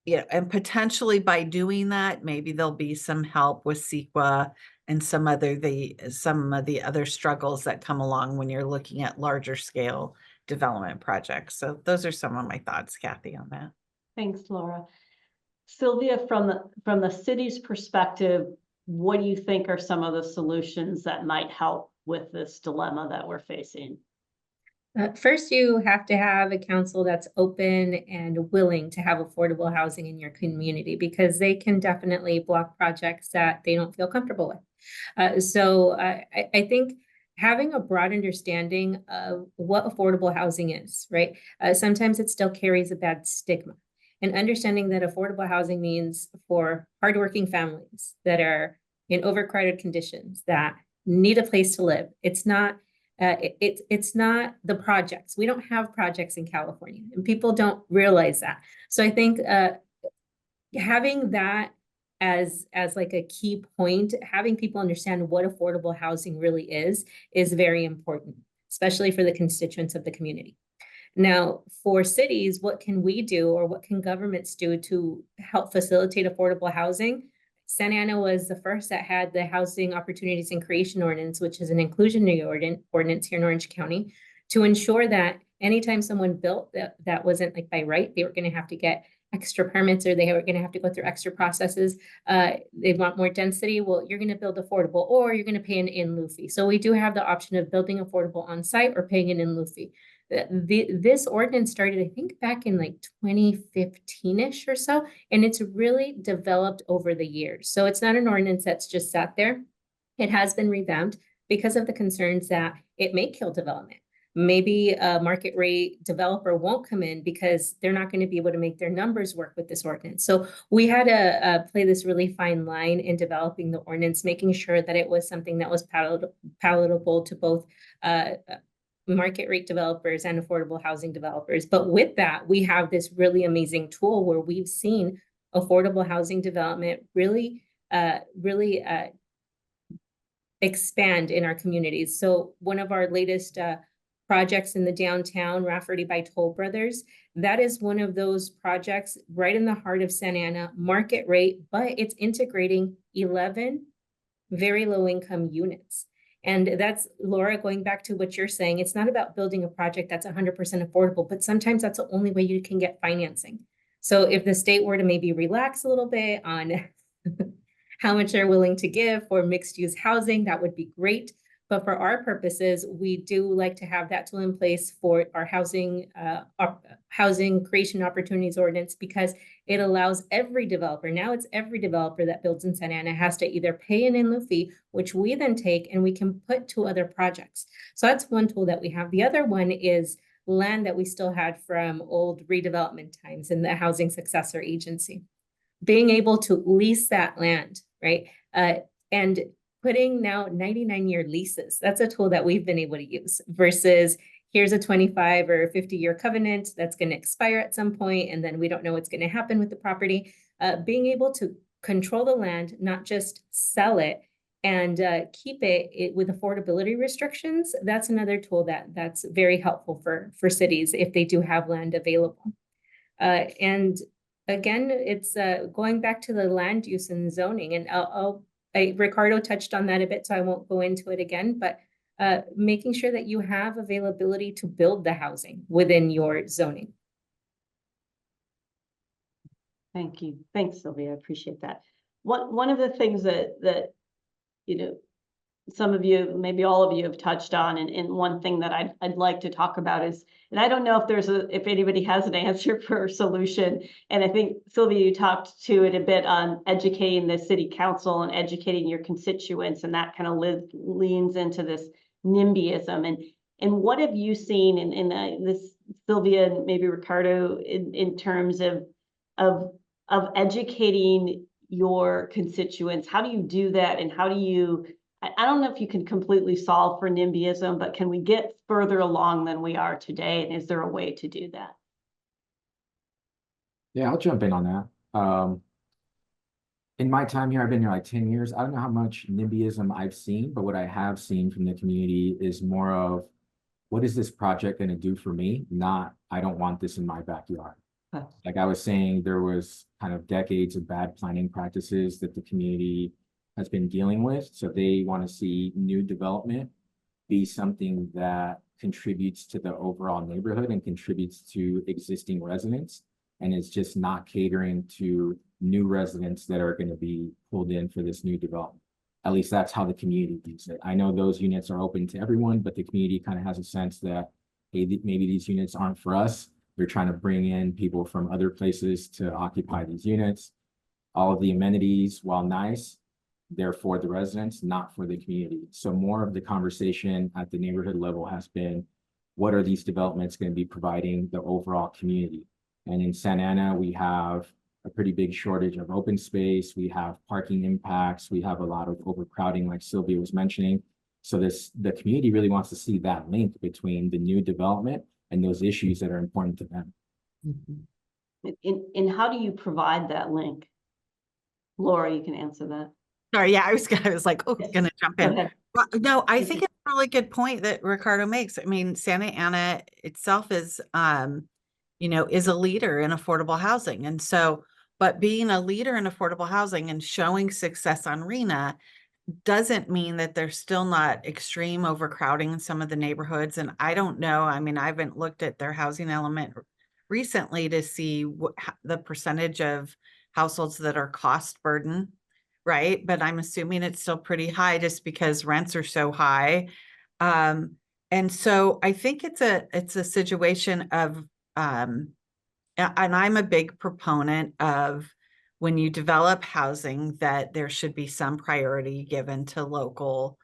yeah, and potentially by doing that, maybe there'll be some help with CEQA and some of the other struggles that come along when you're looking at larger scale development projects. So those are some of my thoughts, Kathy, on that. Thanks, Laura. Sylvia, from the city's perspective, what do you think are some of the solutions that might help with this dilemma that we're facing? First, you have to have a council that's open and willing to have affordable housing in your community, because they can definitely block projects that they don't feel comfortable with. So I think having a broad understanding of what affordable housing is, right? Sometimes it still carries a bad stigma. And understanding that affordable housing means for hardworking families that are in overcrowded conditions, that need a place to live. It's not it's not the projects. We don't have projects in California, and people don't realize that. So I think having that as like a key point, having people understand what affordable housing really is very important, especially for the constituents of the community. Now, for cities, what can we do, or what can governments do to help facilitate affordable housing? Santa Ana was the first that had the Housing Opportunities and Creation Ordinance, which is an inclusionary ordinance here in Orange County, to ensure that anytime someone built that wasn't like by right, they were going to have to get extra permits, or they were going to have to go through extra processes. They want more density. Well, you're going to build affordable, or you're going to pay an in lieu fee. So we do have the option of building affordable on site or paying an in lieu fee. This ordinance started, I think, back in like 2015-ish or so, and it's really developed over the years. So it's not an ordinance that's just sat there. It has been revamped because of the concerns that it may kill development. Maybe a market rate developer won't come in because they're not going to be able to make their numbers work with this ordinance. So we had to play this really fine line in developing the ordinance, making sure that it was something that was palatable to both market rate developers and affordable housing developers. But with that, we have this really amazing tool where we've seen affordable housing development really expand in our communities. So one of our latest projects in the downtown, Rafferty by Toll Brothers, that is one of those projects right in the heart of Santa Ana, market rate, but it's integrating 11 very low income units. And that's, Laura, going back to what you're saying, it's not about building a project that's 100% affordable, but sometimes that's the only way you can get financing. So if the state were to maybe relax a little bit on how much they're willing to give for mixed use housing, that would be great. But for our purposes, we do like to have that tool in place for our housing creation opportunities ordinance, because it allows every developer, now it's every developer that builds in Santa Ana has to either pay an in lieu fee, which we then take and we can put to other projects. So that's one tool that we have. The other one is land that we still had from old redevelopment times in the Housing Successor Agency. Being able to lease that land, right? And putting now 99-year leases. That's a tool that we've been able to use versus here's a 25 or 50-year covenant that's going to expire at some point, and then we don't know what's going to happen with the property. Being able to control the land, not just sell it and keep it with affordability restrictions, that's another tool that's very helpful for cities if they do have land available. And again, it's going back to the land use and zoning, and Ricardo touched on that a bit, so I won't go into it again, but making sure that you have availability to build the housing within your zoning. Thank you. Thanks, Sylvia. I appreciate that. One of the things that some of you, maybe all of you have touched on, and one thing that I'd like to talk about is, and I don't know if anybody has an answer for a solution, and I think Sylvia, you talked to it a bit on educating the city council and educating your constituents, and that kind of leans into this NIMBYism. And what have you seen in this, Sylvia and maybe Ricardo, in terms of educating your constituents? How do you do that, and how do you, I don't know if you can completely solve for NIMBYism, but can we get further along than we are today? And is there a way to do that? Yeah, I'll jump in on that. In my time here, I've been here like 10 years. I don't know how much NIMBYism I've seen, but what I have seen from the community is more of, what is this project going to do for me? Not, I don't want this in my backyard. Huh. Like I was saying, there was kind of decades of bad planning practices that the community has been dealing with. So they want to see new development be something that contributes to the overall neighborhood and contributes to existing residents. And it's just not catering to new residents that are going to be pulled in for this new development. At least that's how the community views it. I know those units are open to everyone, but the community kind of has a sense that, hey, maybe these units aren't for us. They're trying to bring in people from other places to occupy these units. All of the amenities, while nice, they're for the residents, not for the community. So more of the conversation at the neighborhood level has been, what are these developments going to be providing the overall community? And in Santa Ana, we have a pretty big shortage of open space. We have parking impacts. We have a lot of overcrowding, like Sylvia was mentioning. So the community really wants to see that link between the new development and those issues that are important to them. And how do you provide that link? Laura, you can answer that. Sorry, yeah, I was like, oh, Yes. gonna jump Go in. ahead. Well, no, I Thank think you. it's a really good point that Ricardo makes. I mean, Santa Ana itself is, is a leader in affordable housing. And so, but being a leader in affordable housing and showing success on RHNA doesn't mean that there's still not extreme overcrowding in some of the neighborhoods. And I don't know, I mean, I haven't looked at their housing element recently to see the percentage of households that are cost burden, right? But I'm assuming it's still pretty high just because rents are so high. And so I think it's a situation of, and I'm a big proponent of, when you develop housing, that there should be some priority given to local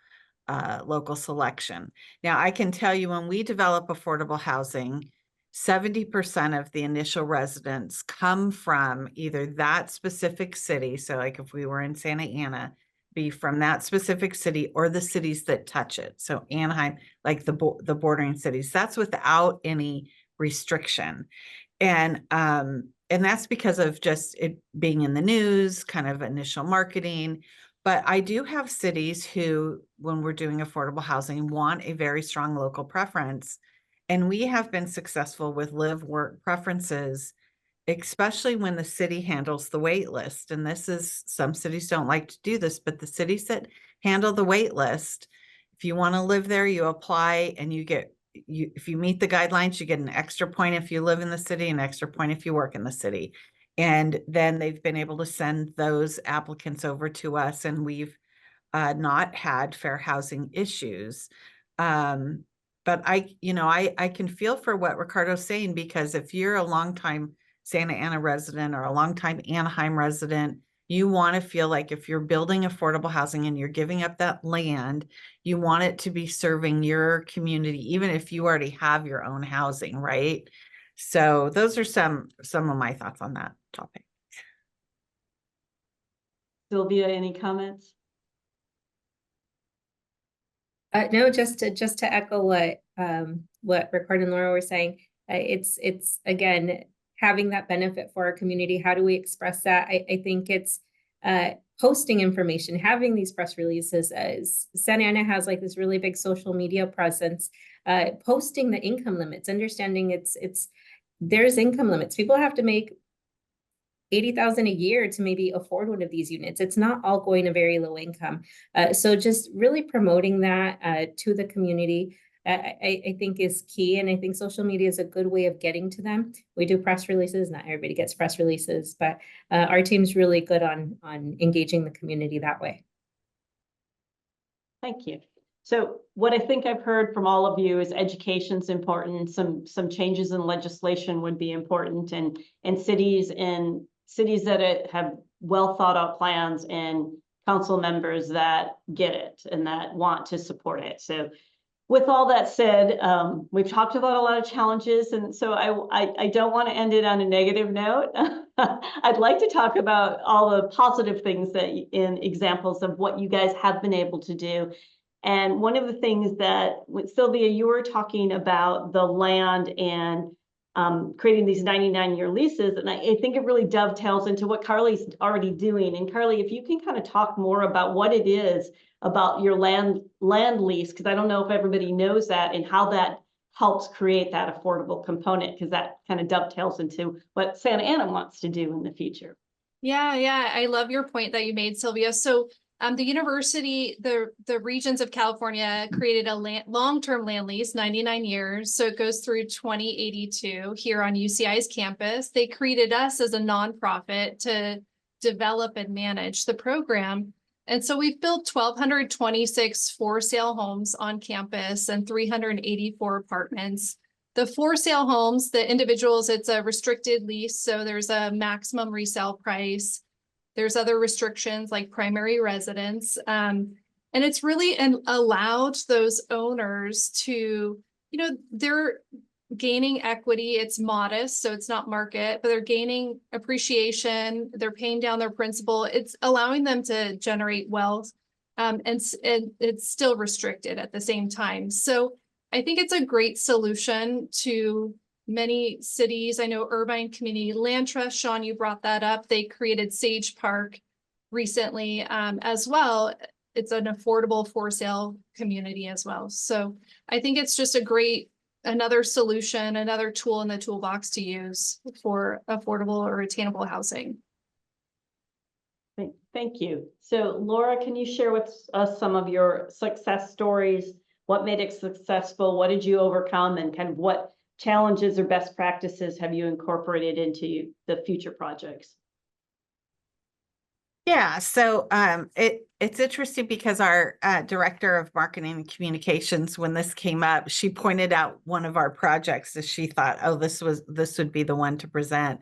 selection. Now, I can tell you, when we develop affordable housing, 70% of the initial residents come from either that specific city. So like if we were in Santa Ana, be from that specific city or the cities that touch it. So Anaheim, like the bordering cities, that's without any restriction. And that's because of just it being in the news, kind of initial marketing. But I do have cities who, when we're doing affordable housing, want a very strong local preference. And we have been successful with live work preferences, especially when the city handles the wait list. And this is, some cities don't like to do this, but the cities that handle the wait list, if you want to live there, you apply and you get, if you meet the guidelines, you get an extra point if you live in the city, an extra point if you work in the city. And then they've been able to send those applicants over to us, and we've not had fair housing issues. But I can feel for what Ricardo's saying, because if you're a longtime Santa Ana resident or a longtime Anaheim resident, you want to feel like if you're building affordable housing and you're giving up that land, you want it to be serving your community, even if you already have your own housing, right? So those are some of my thoughts on that topic. Sylvia, any comments? No, just to echo what Ricardo and Laura were saying, it's again, having that benefit for our community. How do we express that? I think it's posting information, having these press releases. Santa Ana has like this really big social media presence, posting the income limits, understanding there's income limits. People have to make $80,000 a year to maybe afford one of these units. It's not all going to very low income. So just really promoting that to the community, I think is key. And I think social media is a good way of getting to them. We do press releases. Not everybody gets press releases, but our team's really good on engaging the community that way. Thank you. So what I think I've heard from all of you is education's important. Some changes in legislation would be important, and cities that have well thought out plans and council members that get it and that want to support it. So with all that said, we've talked about a lot of challenges, and so I don't want to end it on a negative note. I'd like to talk about all the positive things in examples of what you guys have been able to do. And one of the things that, Sylvia, you were talking about the land and creating these 99-year leases, and I think it really dovetails into what Carly's already doing. And Carly, if you can kind of talk more about what it is about your land lease, because I don't know if everybody knows that, and how that helps create that affordable component, because that kind of dovetails into what Santa Ana wants to do in the future. Yeah, I love your point that you made, Sylvia. So the university, the Regions of California created a long-term land lease, 99 years. So it goes through 2082 here on UCI's campus. They created us as a nonprofit to develop and manage the program. And so we've built 1,226 for-sale homes on campus and 384 apartments. The for-sale homes, the individuals, it's a restricted lease, so there's a maximum resale price. There's other restrictions like primary residence. And it's really allowed those owners to, they're gaining equity. It's modest, so it's not market, but they're gaining appreciation. They're paying down their principal. It's allowing them to generate wealth, and it's still restricted at the same time. So I think it's a great solution to many cities. I know Irvine Community Land Trust, Sean, you brought that up. They created Sage Park recently as well. It's an affordable for sale community as well. So I think it's just another solution, another tool in the toolbox to use for affordable or attainable housing. Thank you. So Laura, can you share with us some of your success stories? What made it successful? What did you overcome? And kind of what challenges or best practices have you incorporated into the future projects? Yeah, so it's interesting because our director of marketing and communications, when this came up, she pointed out one of our projects as she thought, oh, this would be the one to present.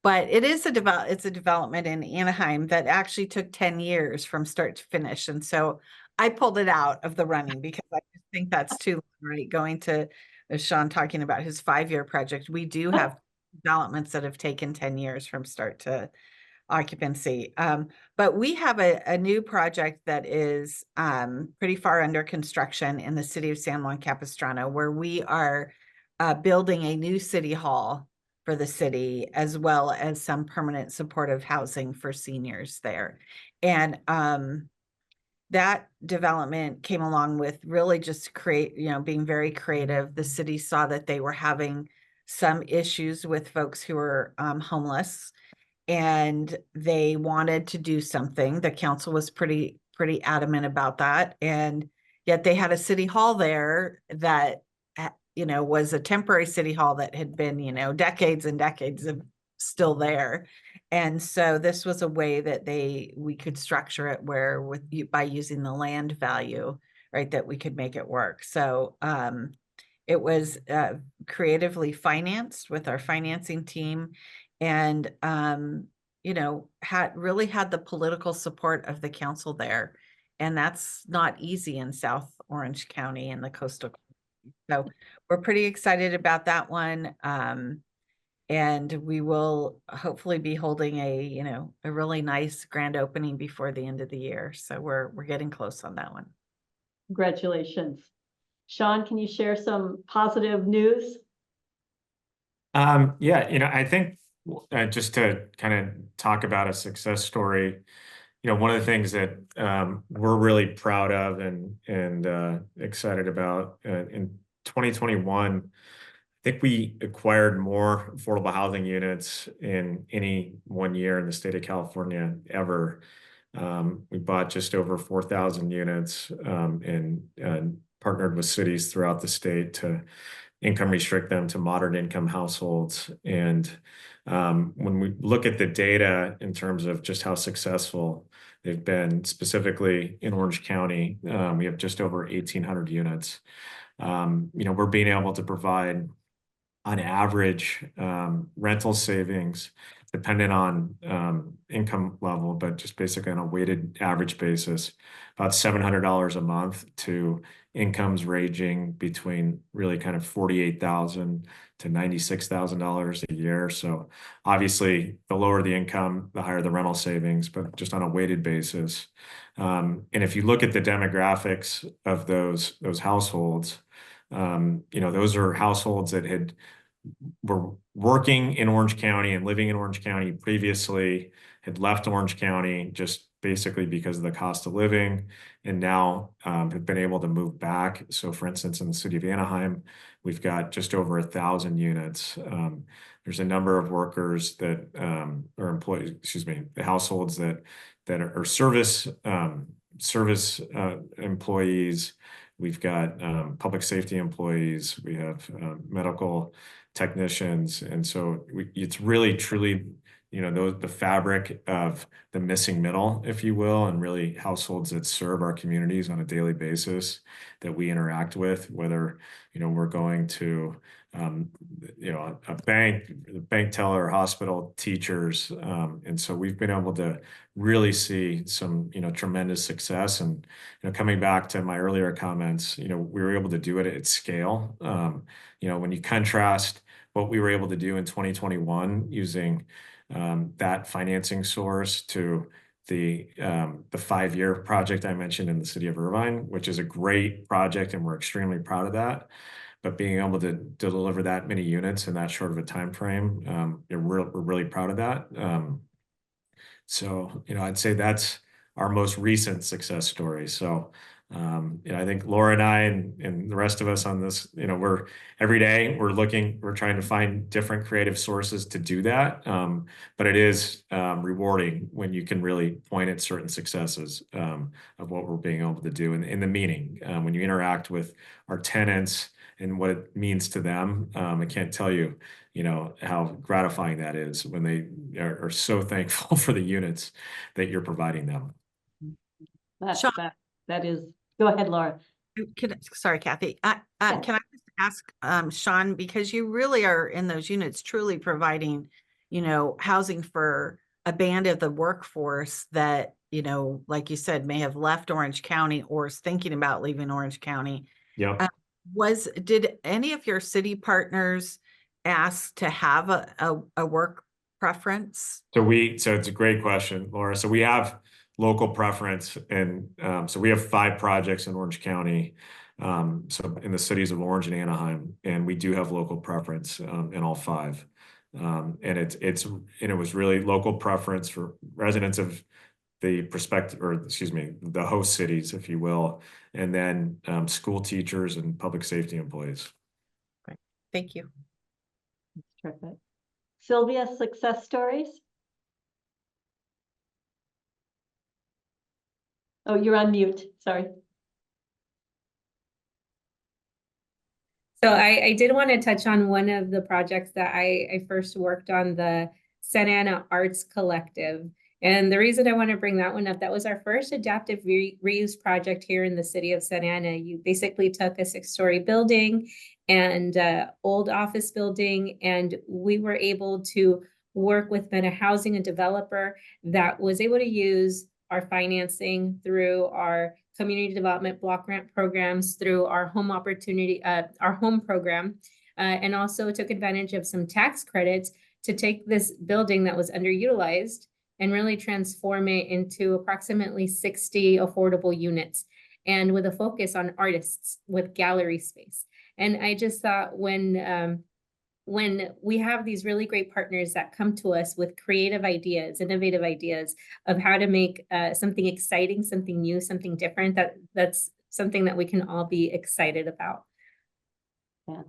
But it is it's a development in Anaheim that actually took 10 years from start to finish. And so I pulled it out of the running because I think that's too long, right? Going to Sean talking about his 5-year project. We do have developments that have taken 10 years from start to occupancy. But we have a new project that is pretty far under construction in the city of San Juan Capistrano, where we are building a new city hall for the city, as well as some permanent supportive housing for seniors there. And that development came along with really just being very creative. The city saw that they were having some issues with folks who were homeless, and they wanted to do something. The council was pretty adamant about that. And yet they had a city hall there that, was a temporary city hall that had been, decades and decades of still there. And so this was a way that we could structure it where by using the land value, right, that we could make it work. So it was creatively financed with our financing team, and had the political support of the council there. And that's not easy in South Orange County and the coastal. So we're pretty excited about that one. And we will hopefully be holding a really nice grand opening before the end of the year. So we're getting close on that one. Congratulations. Sean, can you share some positive news? Yeah, I think just to kind of talk about a success story, one of the things that we're really proud of and excited about in 2021, I think we acquired more affordable housing units in any one year in the state of California ever. We bought just over 4,000 units and partnered with cities throughout the state to income restrict them to moderate income households. And when we look at the data in terms of just how successful they've been, specifically in Orange County, we have just over 1,800 units. We're being able to provide, on average, rental savings, dependent on income level, but just basically on a weighted average basis, about $700 a month to incomes ranging between really kind of $48,000 to $96,000 a year. So obviously, the lower the income, the higher the rental savings, but just on a weighted basis. And if you look at the demographics of those households, those are households that were working in Orange County and living in Orange County previously, had left Orange County just basically because of the cost of living, and now have been able to move back. So for instance, in the city of Anaheim, we've got just over 1,000 units. There's a number of workers that or employees, the households that are service employees. We've got public safety employees. We have medical technicians. And so it's really, truly, the fabric of the missing middle, if you will, and really households that serve our communities on a daily basis that we interact with, whether, we're going to, a bank teller, hospital, teachers. And so we've been able to really see some, tremendous success. And, coming back to my earlier comments, we were able to do it at scale. When you contrast what we were able to do in 2021 using that financing source to the 5-year project I mentioned in the city of Irvine, which is a great project, and we're extremely proud of that. But being able to deliver that many units in that short of a time frame, we're really proud of that. So I'd say that's our most recent success story. So I think Laura and I and the rest of us on this, we're every day we're trying to find different creative sources to do that. But it is rewarding when you can really point at certain successes of what we're being able to do in the meeting. When you interact with our tenants and what it means to them, I can't tell you, how gratifying that is when they are so thankful for the units that you're providing them. Sean, that is. Go ahead, Laura. Sorry, Kathy. Can I just ask, Sean, because you really are in those units truly providing, housing for a band of the workforce that, like you said, may have left Orange County or is thinking about leaving Orange County. Yeah. Did any of your city partners ask to have a work preference? So it's a great question, Laura. So we have local preference, and so we have 5 projects in Orange County, so in the cities of Orange and Anaheim, and we do have local preference in all 5. And it was really local preference for residents of the the host cities, if you will, and then school teachers and public safety employees. Great. Thank you. Terrific. Sylvia, success stories? Oh, you're on mute. Sorry. So I did want to touch on one of the projects that I first worked on, the Santa Ana Arts Collective. And the reason I want to bring that one up, that was our first adaptive reuse project here in the city of Santa Ana. You basically took a 6-story building and old office building, and we were able to work with Meta Housing, a developer that was able to use our financing through our community development block grant programs, through our home opportunity, our home program, and also took advantage of some tax credits to take this building that was underutilized and really transform it into approximately 60 affordable units, and with a focus on artists with gallery space. And I just thought when we have these really great partners that come to us with creative ideas, innovative ideas of how to make something exciting, something new, something different, that's something that we can all be excited about. Yeah.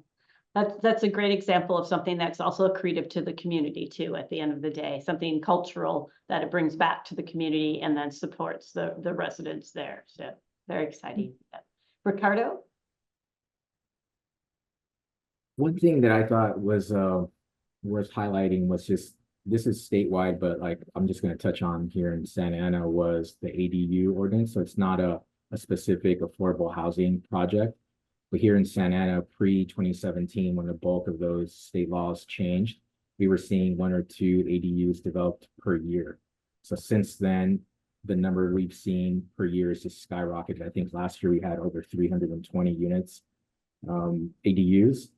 That's a great example of something that's also accretive to the community too, at the end of the day, something cultural that it brings back to the community and then supports the residents there. So very exciting. Ricardo? One thing that I thought was worth highlighting was just, this is statewide, but like I'm just going to touch on here in Santa Ana, was the ADU ordinance. So it's not a specific affordable housing project. But here in Santa Ana, pre-2017, when the bulk of those state laws changed, we were seeing 1 or 2 ADUs developed per year. So since then, the number we've seen per year has just skyrocketed. I think last year we had over 320 units, ADUs.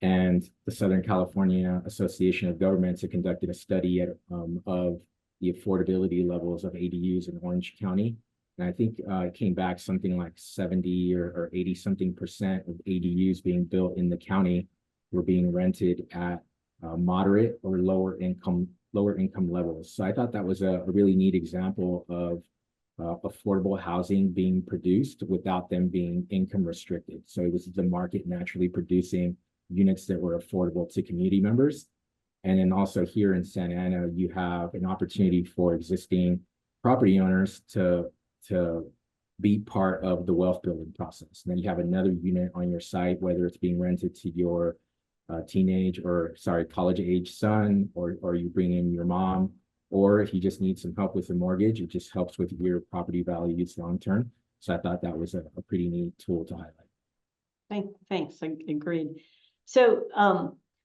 And the Southern California Association of Governments had conducted a study of the affordability levels of ADUs in Orange County. And I think it came back something like 70 or 80 something percent of ADUs being built in the county were being rented at moderate or lower income levels. So I thought that was a really neat example of affordable housing being produced without them being income restricted. So it was the market naturally producing units that were affordable to community members. And then also here in Santa Ana, you have an opportunity for existing property owners to be part of the wealth building process. And then you have another unit on your site, whether it's being rented to your college age son, or you bring in your mom, or if you just need some help with the mortgage, it just helps with your property values long term. So I thought that was a pretty neat tool to highlight. Thanks, I agreed. So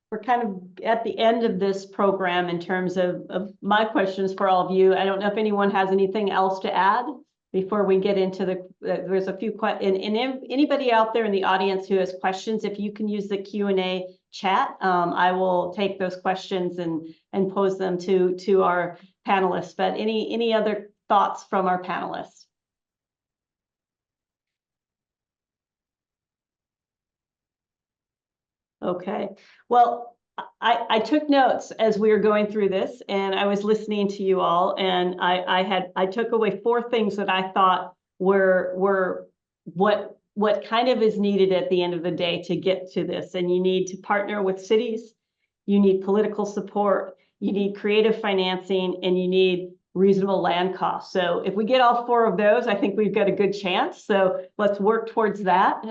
we're kind of at the end of this program in terms of my questions for all of you. I don't know if anyone has anything else to add before we get into there's a few questions. And anybody out there in the audience who has questions, if you can use the Q&A chat, I will take those questions and pose them to our panelists. But any other thoughts from our panelists? Okay, well, I took notes as we were going through this, and I was listening to you all, and I took away 4 things that I thought were what kind of is needed at the end of the day to get to this. And you need to partner with cities, you need political support, you need creative financing, and you need reasonable land costs. So if we get all 4 of those, I think we've got a good chance. So let's work towards that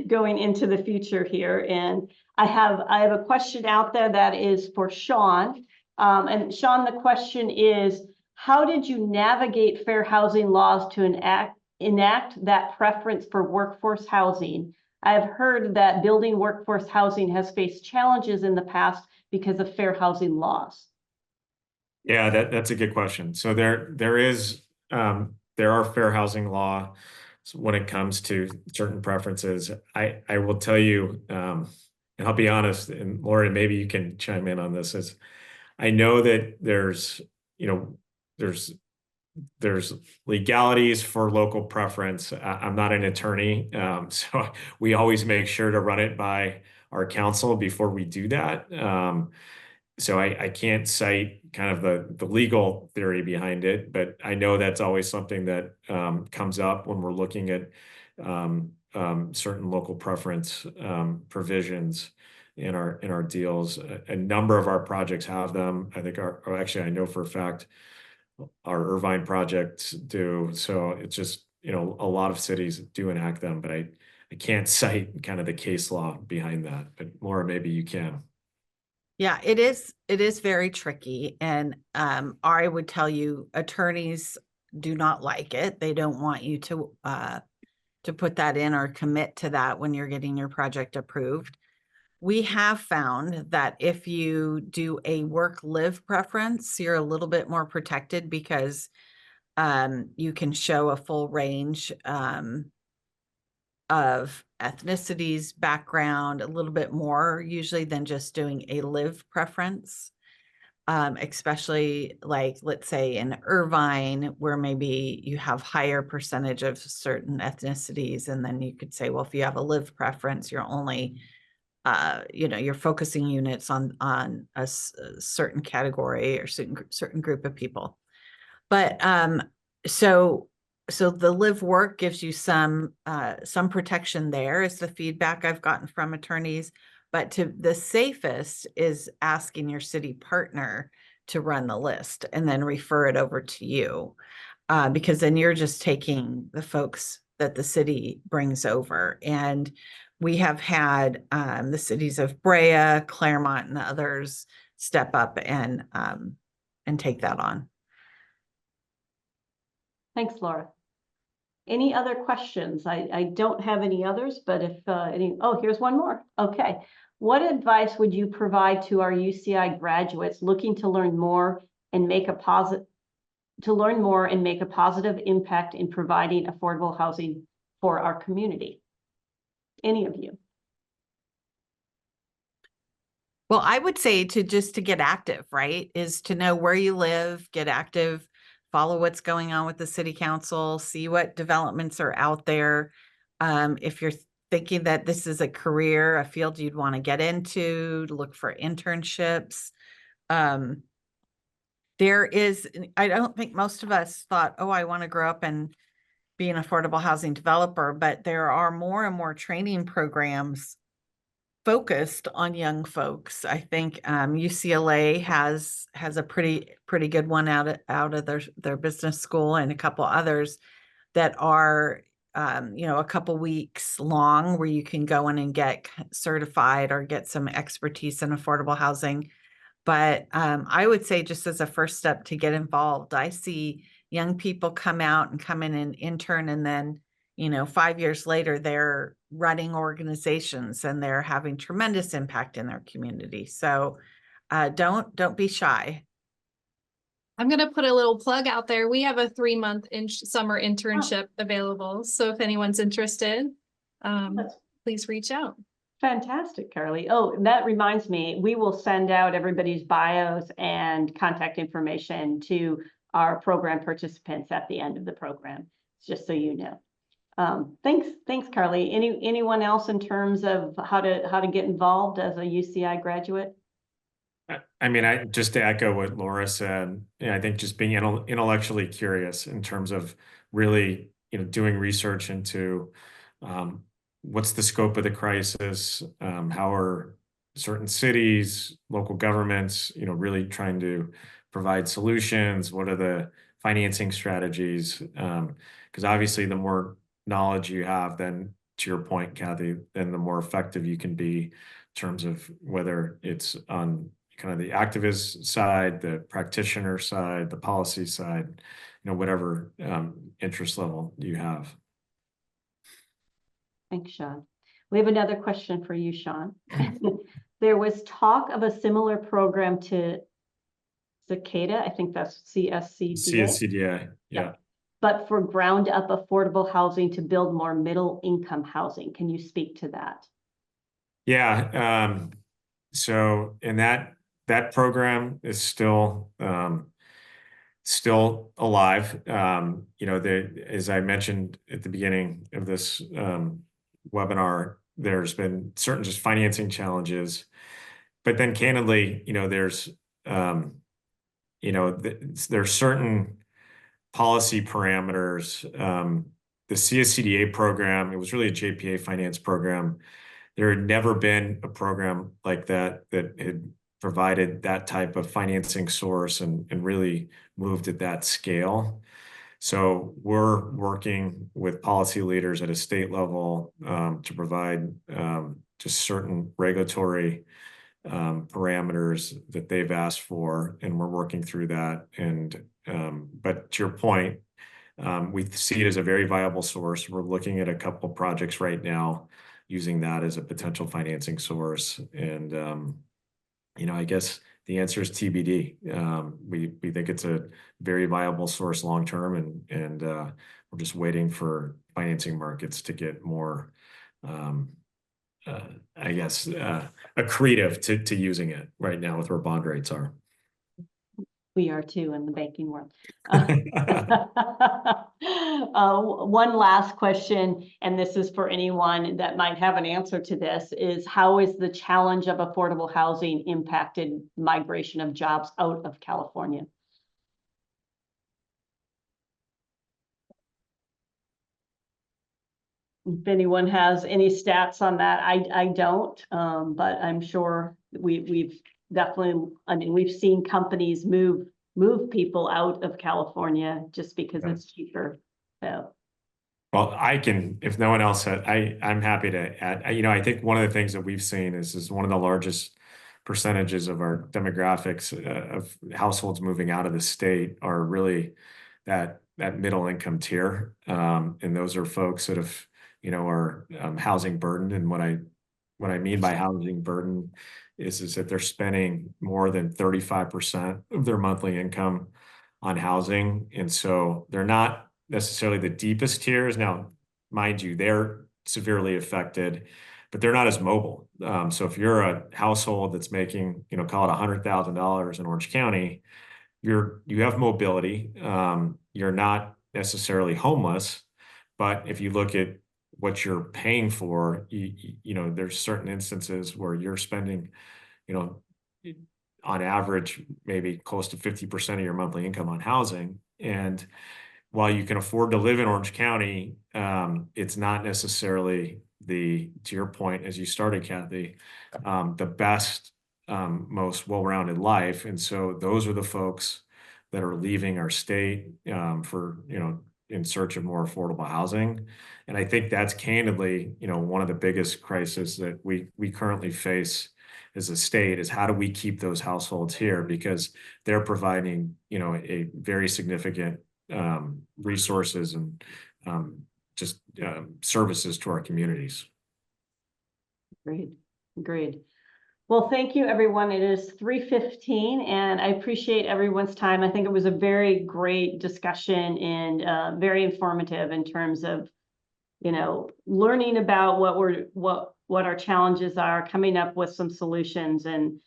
going into the future here. And I have a question out there that is for Sean. And Sean, the question is, how did you navigate fair housing laws to enact that preference for workforce housing? I have heard that building workforce housing has faced challenges in the past because of fair housing laws. Yeah, that's a good question. So there are fair housing laws when it comes to certain preferences. I will tell you, and I'll be honest, and Laura, maybe you can chime in on this, is I know that there's legalities for local preference. I'm not an attorney, so we always make sure to run it by our counsel before we do that. So I can't cite kind of the legal theory behind it, but I know that's always something that comes up when we're looking at certain local preference provisions in our deals. A number of our projects have them. I think actually I know for a fact our Irvine projects do. So it's just, a lot of cities do enact them, but I can't cite kind of the case law behind that. But Laura, maybe you can. Yeah, it is very tricky. And I would tell you, attorneys do not like it. They don't want you to put that in or commit to that when you're getting your project approved. We have found that if you do a work-live preference, you're a little bit more protected because you can show a full range of ethnicities, background, a little bit more usually than just doing a live preference, especially like, let's say in Irvine, where maybe you have higher percentage of certain ethnicities. And then you could say, well, if you have a live preference, you're only, you're focusing units on a certain category or certain group of people. But so the live work gives you some protection there, is the feedback I've gotten from attorneys. But the safest is asking your city partner to run the list and then refer it over to you, because then you're just taking the folks that the city brings over. And we have had the cities of Brea, Claremont, and others step up and take that on. Thanks, Laura. Any other questions? I don't have any others, but if here's one more. Okay. What advice would you provide to our UCI graduates looking to learn more and make a positive impact in providing affordable housing for our community? Any of you? Well, I would say to get active, right? Is to know where you live, get active, follow what's going on with the city council, see what developments are out there. If you're thinking that this is a career, a field you'd want to get into, look for internships. There is, I don't think most of us thought, oh, I want to grow up and be an affordable housing developer, but there are more and more training programs focused on young folks. I think UCLA has a pretty good one out of their business school, and a couple others that are a couple weeks long, where you can go in and get certified or get some expertise in affordable housing. But I would say, just as a first step to get involved, I see young people come out and come in and intern, and then 5 years later, they're running organizations and they're having tremendous impact in their community. So don't be shy. I'm going to put a little plug out there. We have a 3-month summer internship available. So if anyone's interested, please reach out. Fantastic, Carly. Oh, that reminds me, we will send out everybody's bios and contact information to our program participants at the end of the program, just so you know. Thanks, Carly. Anyone else in terms of how to get involved as a UCI graduate? I mean, just to echo what Laura said, I think just being intellectually curious in terms of really, doing research into what's the scope of the crisis, how are certain cities, local governments, really trying to provide solutions, what are the financing strategies? Because obviously the more knowledge you have, then to your point, Kathy, then the more effective you can be in terms of whether it's on kind of the activist side, the practitioner side, the policy side, whatever interest level you have. Thanks, Sean. We have another question for you, Sean. There was talk of a similar program to Cicada. I think that's CSCDA. CSCDA, yeah. But for ground up affordable housing to build more middle income housing. Can you speak to that? Yeah. So in that program is still alive. As I mentioned at the beginning of this webinar, there's been certain just financing challenges, but then candidly, there's certain policy parameters. The CSCDA program, it was really a JPA finance program. There had never been a program like that had provided that type of financing source and really moved at that scale. So we're working with policy leaders at a state level to provide just certain regulatory parameters that they've asked for, and we're working through that. And but to your point, we see it as a very viable source. We're looking at a couple projects right now using that as a potential financing source. And I guess the answer is TBD. We think it's a very viable source long term, and we're just waiting for financing markets to get more, accretive to using it right now with where bond rates are. We are too in the banking world. One last question, and this is for anyone that might have an answer to this, is how is the challenge of affordable housing impacted migration of jobs out of California? If anyone has any stats on that, I don't, but I'm sure we've definitely, we've seen companies move people out of California just because it's cheaper. So Well, I can, if no one else had, I'm happy to add, I think one of the things that we've seen is one of the largest percentages of our demographics of households moving out of the state are really that middle income tier. And those are folks that have, are housing burdened. And what I mean by housing burden is that they're spending more than 35% of their monthly income on housing. And so they're not necessarily the deepest tiers. Now, mind you, they're severely affected, but they're not as mobile. So if you're a household that's making, call it $100,000 in Orange County, you have mobility. You're not necessarily homeless, but if you look at what you're paying for, there's certain instances where you're spending, on average, maybe close to 50% of your monthly income on housing. And while you can afford to live in Orange County, it's not necessarily to your point, as you started, Kathy, the best, most well-rounded life. And so those are the folks that are leaving our state for, in search of more affordable housing. And I think that's candidly, one of the biggest crises that we currently face as a state is how do we keep those households here, because they're providing, a very significant resources and just services to our communities. Great, agreed. Well, thank you, everyone. It is 3:15, and I appreciate everyone's time. I think it was a very great discussion and very informative in terms of, learning about what our challenges are, coming up with some solutions, and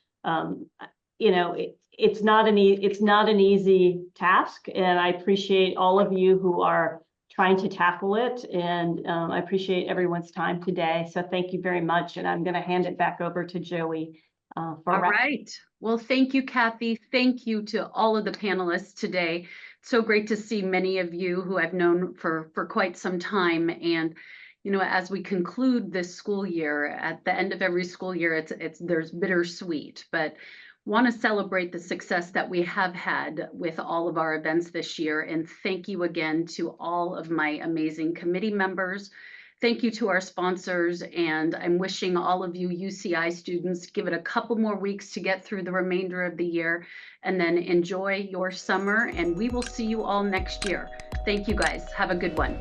it's not an easy task, and I appreciate all of you who are trying to tackle it, and I appreciate everyone's time today. So thank you very much, and I'm going to hand it back over to Joey. All right. Well, thank you, Kathy. Thank you to all of the panelists today. So great to see many of you who I've known for quite some time. And as we conclude this school year, at the end of every school year, there's bittersweet, but want to celebrate the success that we have had with all of our events this year. And thank you again to all of my amazing committee members. Thank you to our sponsors, and I'm wishing all of you UCI students, give it a couple more weeks to get through the remainder of the year, and then enjoy your summer, and we will see you all next year. Thank you guys. Have a good one.